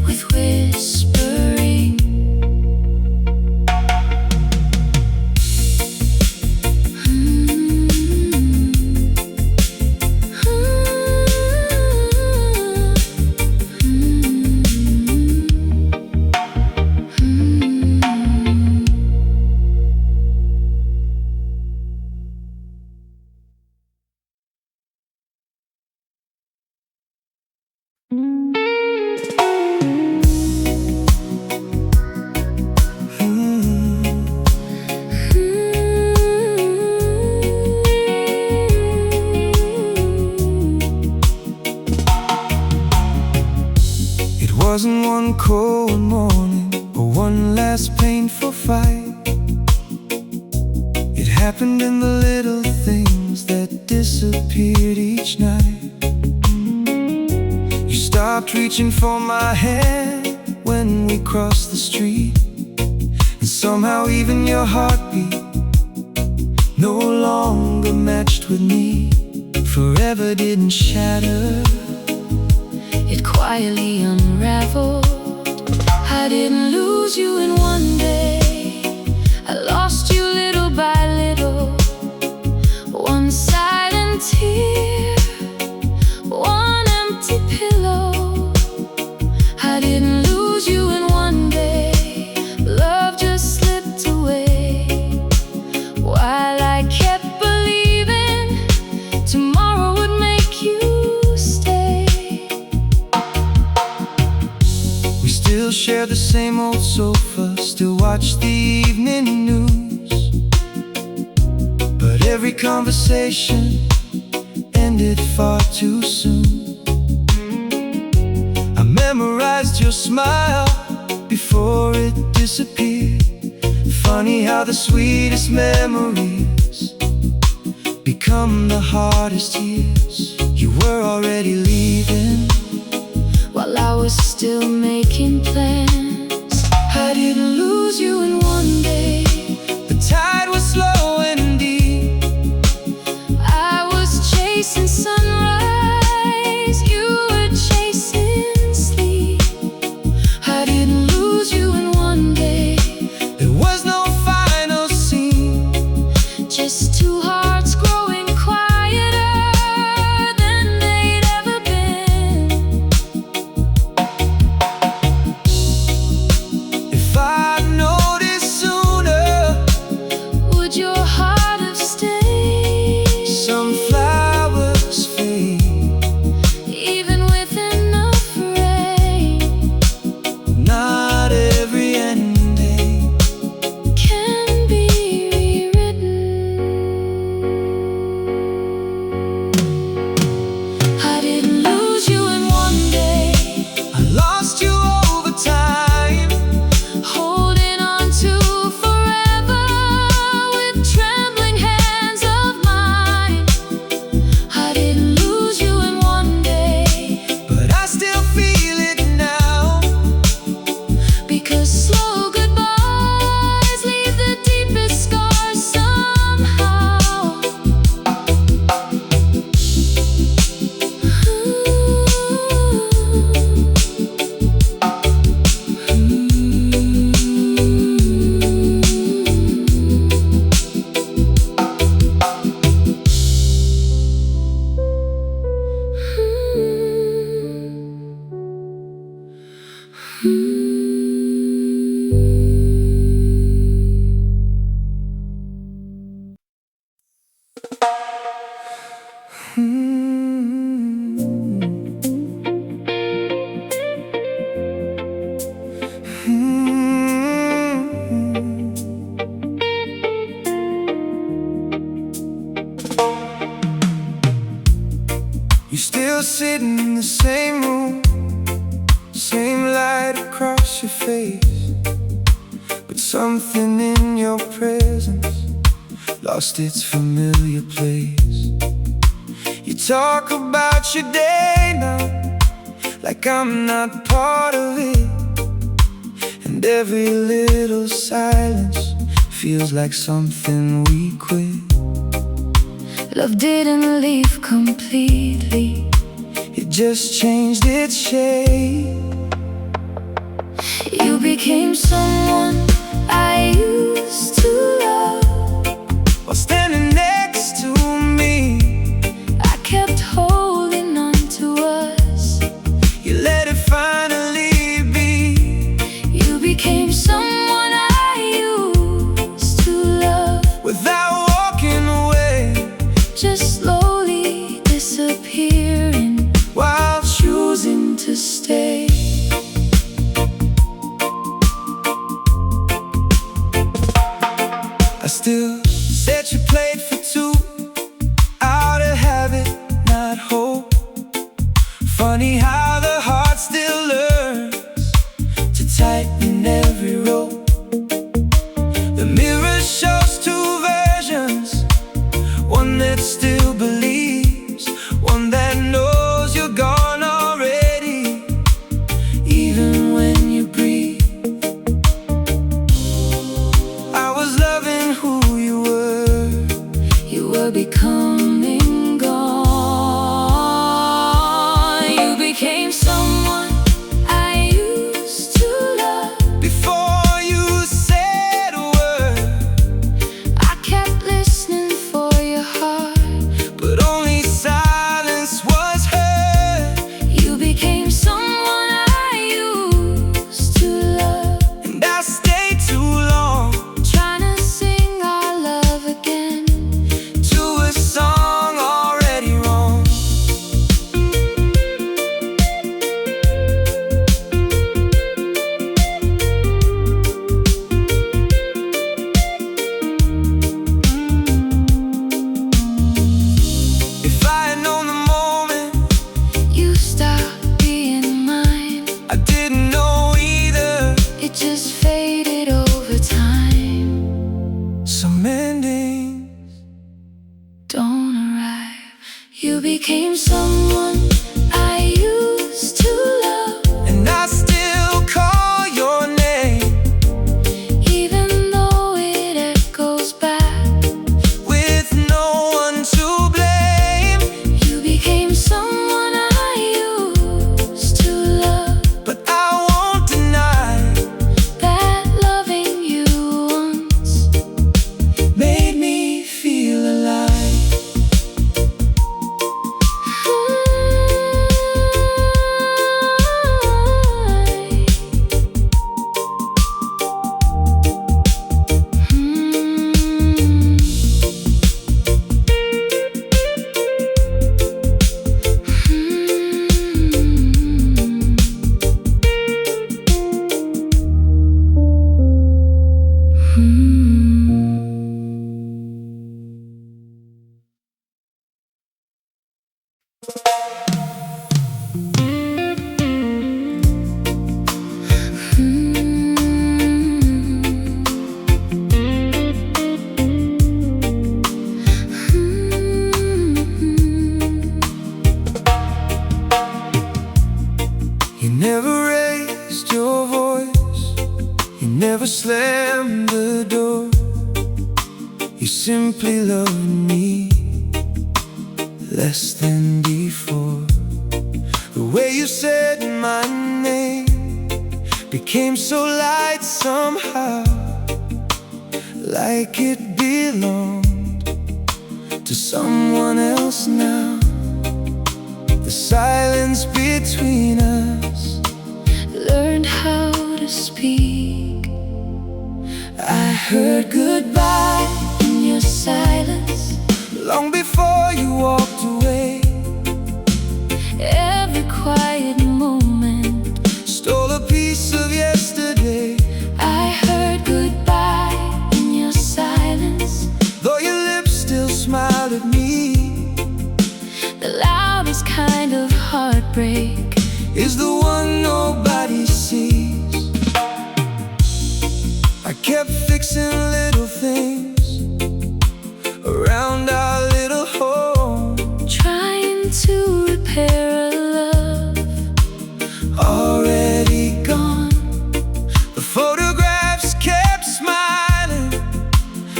with whispering. It wasn't one cold morning or one last painful fight. It happened in the little things that disappeared each night. You stopped reaching for my hand when we crossed the street, and somehow even your heartbeat no longer matched with me. Forever didn't shatter, It quietly unraveled. I didn't lose you in one day, I lost you little by little. One silent tear, one empty pillow. I didn't lose you in one day, love just slipped away, while I kept believing tomorrow would make you stay. we still share the same old sofa, still watch the evening news, but every conversation ended far too soon. I memorized your smile before it disappeared. Funny how the sweetest memories become the hardest years. You were already leaving While I was still making plans, I didn't lose you in one day. The tide was slow and deep. I was chasing sunrise, you were chasing sleep. I didn't lose you in one day. There was no final scene, Just two hearts growing quieter than they'd ever been. if I'd noticed sooner, Would your heart have stayed? some flowers fade, Even with enough rain, not every ending can be rewritten. I didn't lose you in one day, I lost you over time. holding on to forever with trembling hands of mine. I didn't lose you in one day, But I still feel it now, because slow goodbyes leave the deepest scars somehow. still sitting in the same room, same light across your face, but something in your presence lost its familiar place. You talk about your day now, like I'm not part of it, and every little silence feels like something we quit. Love didn't leave completely, it just changed its shape. You became someone I used to love. While standing next to me, I kept holding on to us. you let it finally be. You became someone I used to love. Without walking away, Just slowly disappearing while choosing to stay. I still set your plate for two, out of habit, not hope. Funny how the heart still learns to tighten every rope. The mirror shows two versions, one that still believes, one that knows you're gone already, even when you breathe. I was loving who you were, You were becoming gone. You became someone I used to love. before you said a word, I kept listening for your heart. but only silence was heard. You became someone I used to love. And I stayed too long Trying to sing our love again. to a song already wrong. If I had known the moment, You stopped being mine. I didn't know either. It just faded over time. Some endings Don't arrive. You became someone I used to love. and I still call your name Even though it echoes back. with no one to blame. You became someone I used to love. But I won't deny That loving you once made me feel alive. You never raised your voice, you never slammed the door. You simply loved me less than before. The way you said my name became so light somehow, like it belonged to someone else now. The silence between us learned how to speak. I heard goodbye In your silence, long before you walked away. every quiet moment Stole a piece of yesterday. I heard goodbye in your silence. Though your lips still smiled at me, The loudest kind fixing little things around our little home, trying to repair a love already gone. The photographs kept smiling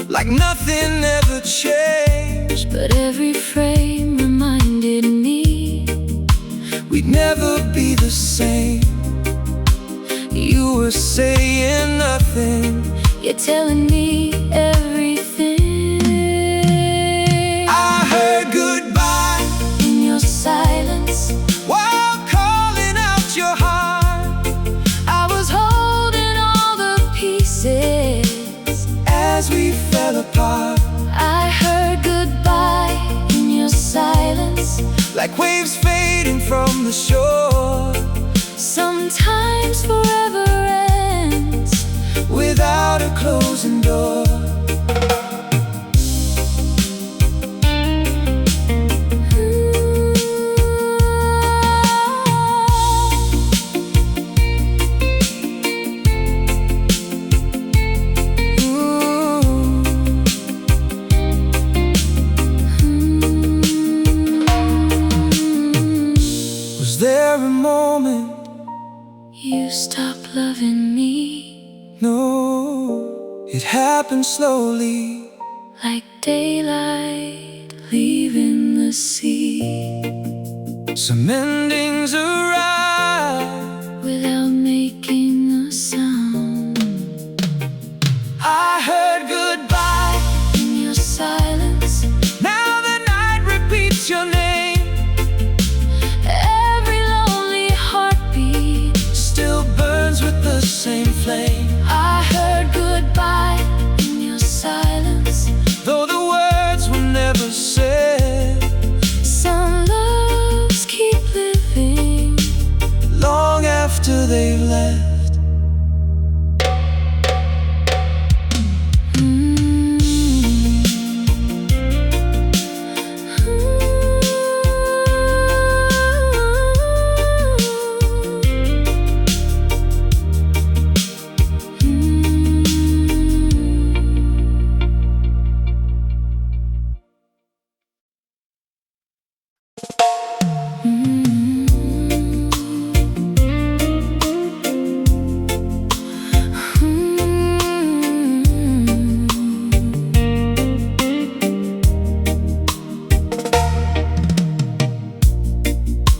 like nothing ever changed, but every frame reminded me we'd never be the same. You were saying nothing, you're telling me everything. I heard goodbye In your silence, while calling out your heart, I was holding all the pieces as we fell apart. I heard goodbye in your silence, Like waves fading from the shore, sometimes forever ends without a closing door. Was there a moment? You stopped loving me, No, it happened slowly, like daylight leaving the sea, some endings arrive without making a sound. I heard goodbye In your silence, now the night repeats your name, every lonely heartbeat still burns with the same flame. I heard goodbye in your silence, Though the words were never said, some loves keep living long after they've left.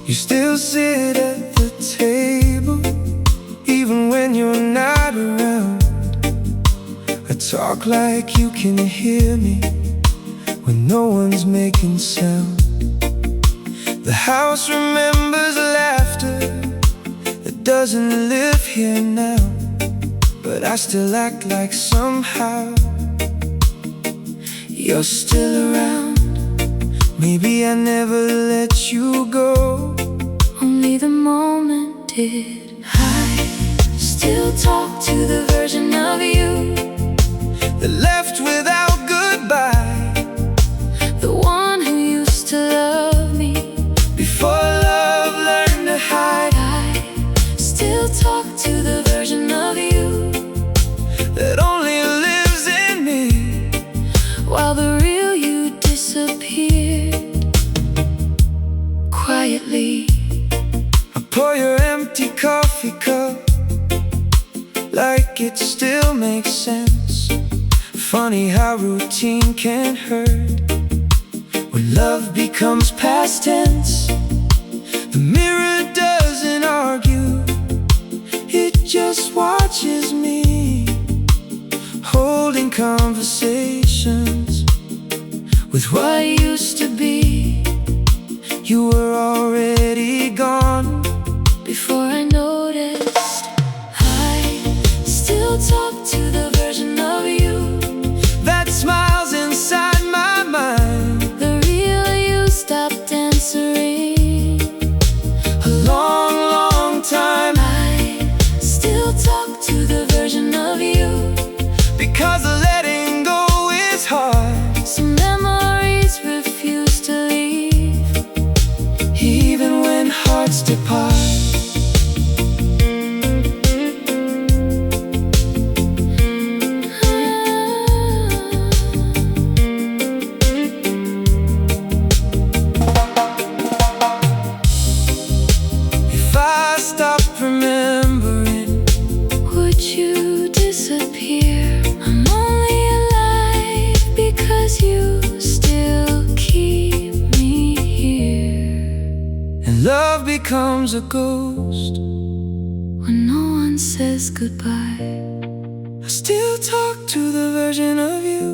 You still sit at the table, even when you're not around. I talk like you can hear me when no one's making sound. The house remembers laughter that doesn't live here now, but I still act like somehow you're still around. Maybe I never let you go, only the moment did. I still talk to the version of you that left without goodbye, the one who used to love me before love learned to hide. I still talk to the version of you that only lives in me, while the real you disappeared quietly. I pour your empty coffee cup like it still makes sense. Funny how routine can hurt when love becomes past tense. The mirror doesn't argue, it just watches me, holding conversations with what used to be. You were already gone before I noticed. I still talk to the version of you that smiles inside my mind. the real you stopped answering A long, long time. I still talk to the version of you Because letting go is hard. some memories refuse to leave becomes a ghost. When no one says goodbye, I still talk to the version of you,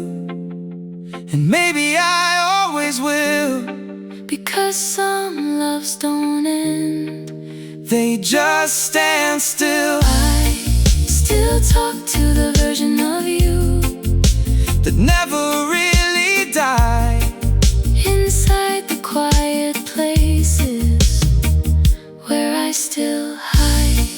and maybe I always will. because some loves don't end, they just stand still. I still talk to the version of you that never really died. inside the quiet places where I still hide.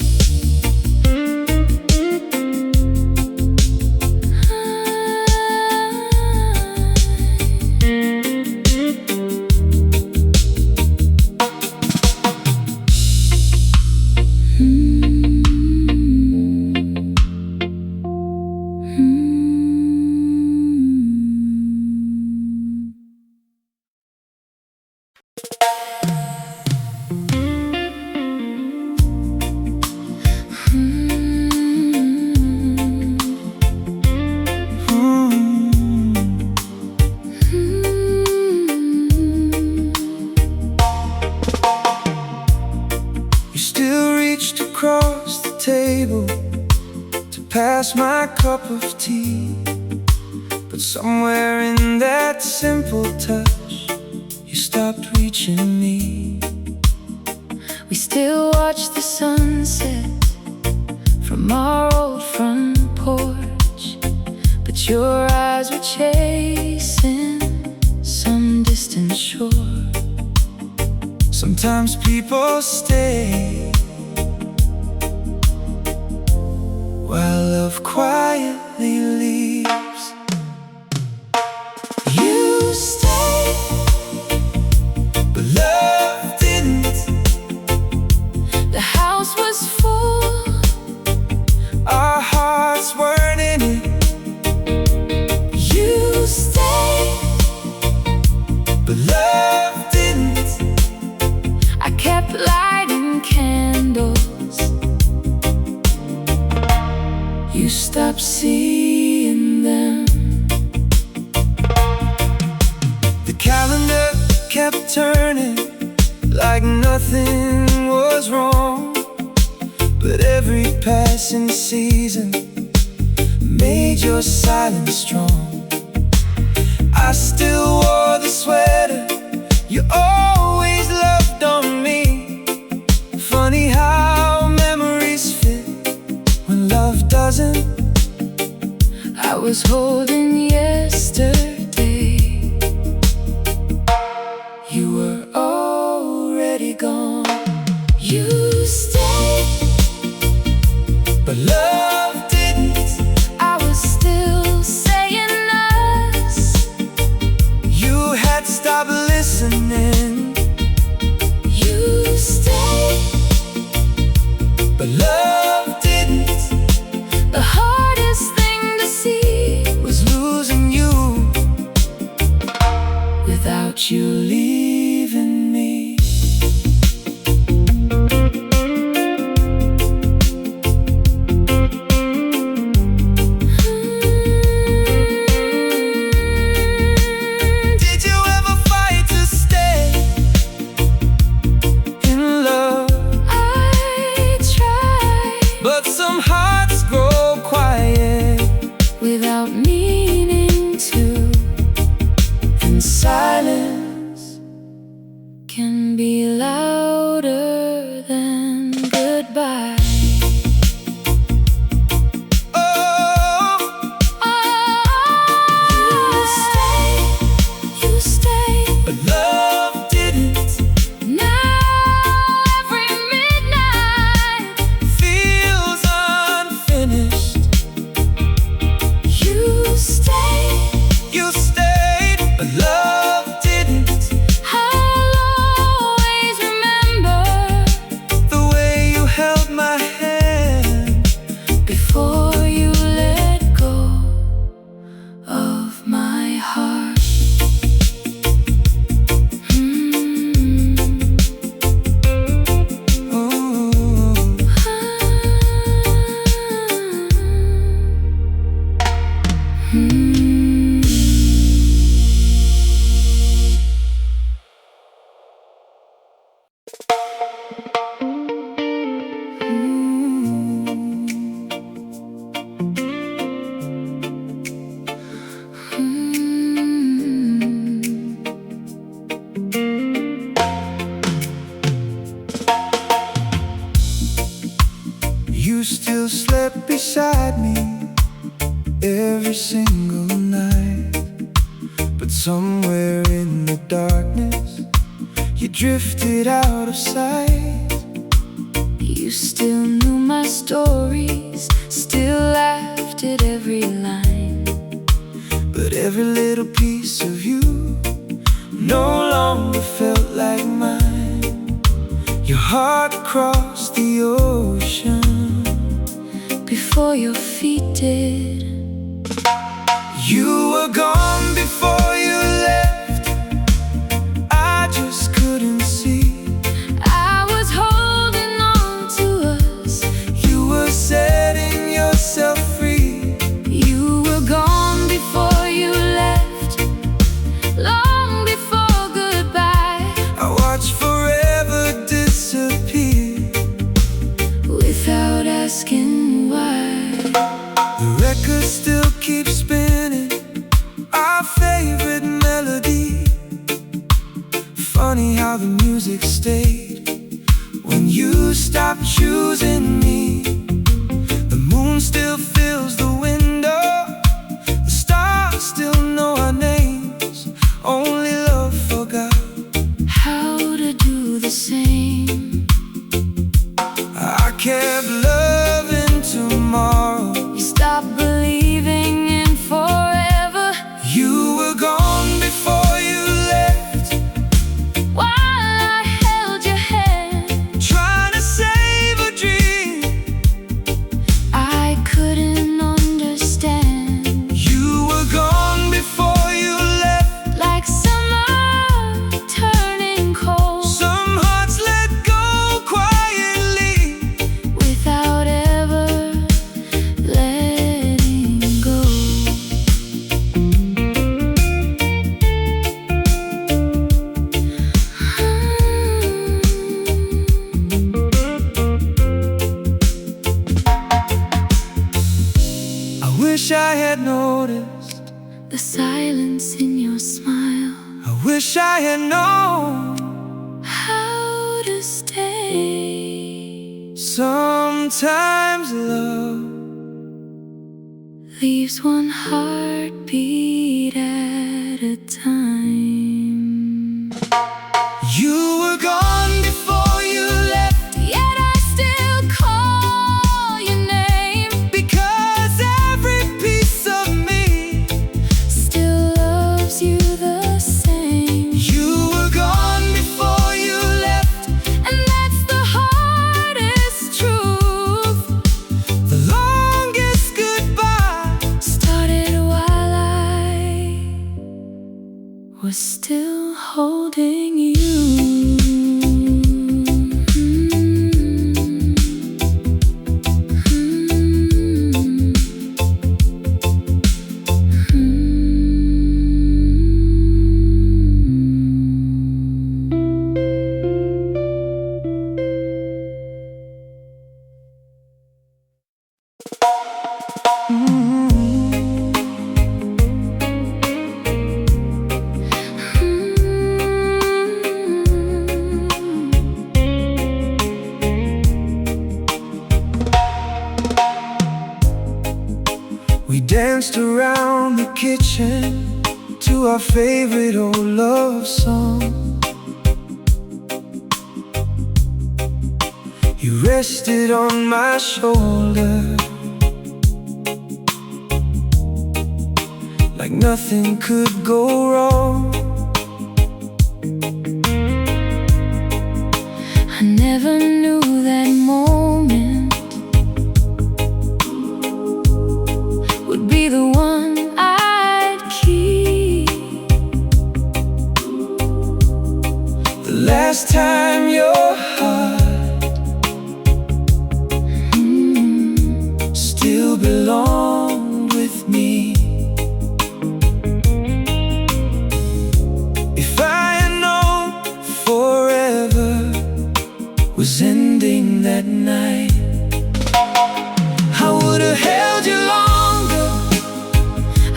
Across the table to pass my cup of tea, but somewhere in that simple touch, you stopped reaching me. We still watch the sunset from our old front porch, but your eyes were chasing some distant shore. Sometimes people stay while love quietly leaves. You stayed, but love didn't. The house was full, our hearts weren't in it. you stayed, but love didn't. I kept lighting candles, you stopped seeing them. The calendar kept turning like nothing was wrong, but every passing season made your silence strong. I still wore the sweater you always loved on me. Funny how memories fit when love doesn't. I was holding yesterday, you were already gone. You stayed, but love didn't. I was still saying us. You had stopped listening. You stayed, but love didn't. the hardest thing to see Was losing you without you leaving me. Did you ever fight to stay in love? I tried But some hearts grow quiet without meaning to, and silence can be louder than goodbye. Oh, You stayed, but love didn't. now every midnight Feels unfinished. you stayed. You stayed, but love didn't. I'll always you drifted out of sight. You still knew my stories, still laughed at every line. But every little piece of you no longer felt like mine. Your heart crossed the ocean before your feet did. You were gone before you left. I just couldn't see. I was holding on to us. You were setting yourself free. You were gone before you left, long before goodbye. I watched forever disappear without asking why. The record still keeps spinning, our favorite melody. Funny how the music stayed when you stopped choosing me. The moon still fills the window, the stars still know our names. Only love forgot how to do the same. I kept loving tomorrow. You stopped believing in forever. You were gone before you left, while I held your hand, trying to save a dream. I couldn't understand. You were gone before you left, like summer turning cold. some hearts let go quietly without ever letting go. I wish I had noticed, The silence in your smile, I wish I had known. how to stay. Sometimes love Leaves one heartbeat at a time. You were gone before you left, Yet I still call your name, because every piece of me still loves you the same. You were gone before you left, And that's the hardest truth. the longest goodbye Started while I was still holding you. We danced around the kitchen to our favorite old love song. You rested on my shoulder like nothing could go wrong. I never knew that moment would be the one I'd keep. The last time your heart still belonged with me. If I had known forever was ending that night, I would've held you longer,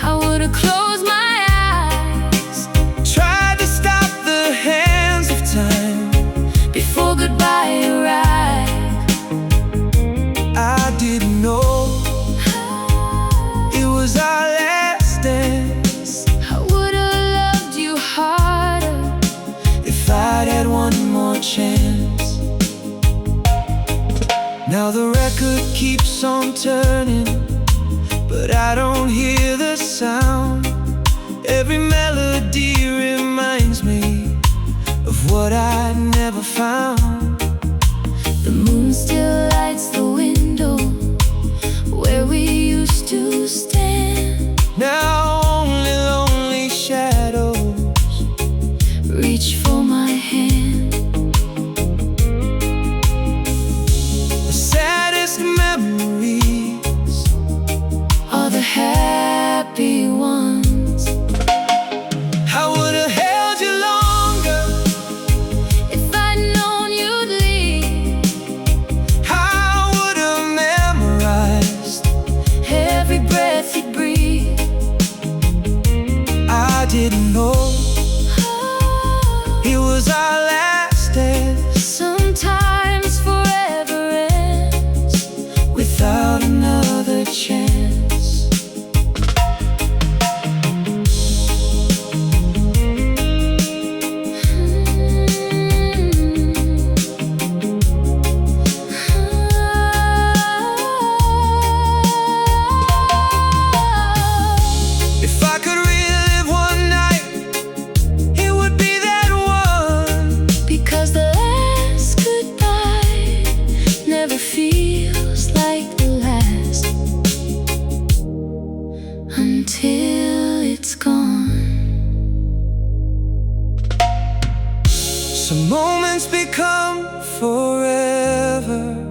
I would've closed my eyes, tried to stop the hands of time before goodbye arrived. I didn't know it was our last dance. I would've loved you harder if I'd had one chance. Now the record keeps on turning, but I don't hear the sound. Every melody reminds me of what I never found. The moon still lights the window where we used to stand. Now only lonely shadows reach for my hand. The saddest memories Are the happy ones. I would have held you longer If I'd known you'd leave, I would have memorized every breath you breathe. I didn't know it was our last dance. Sometimes forever ends Without another chance. If I could relive one night, it would be that one. Because the last goodbye never feels like the last until it's gone. Some moments become forever.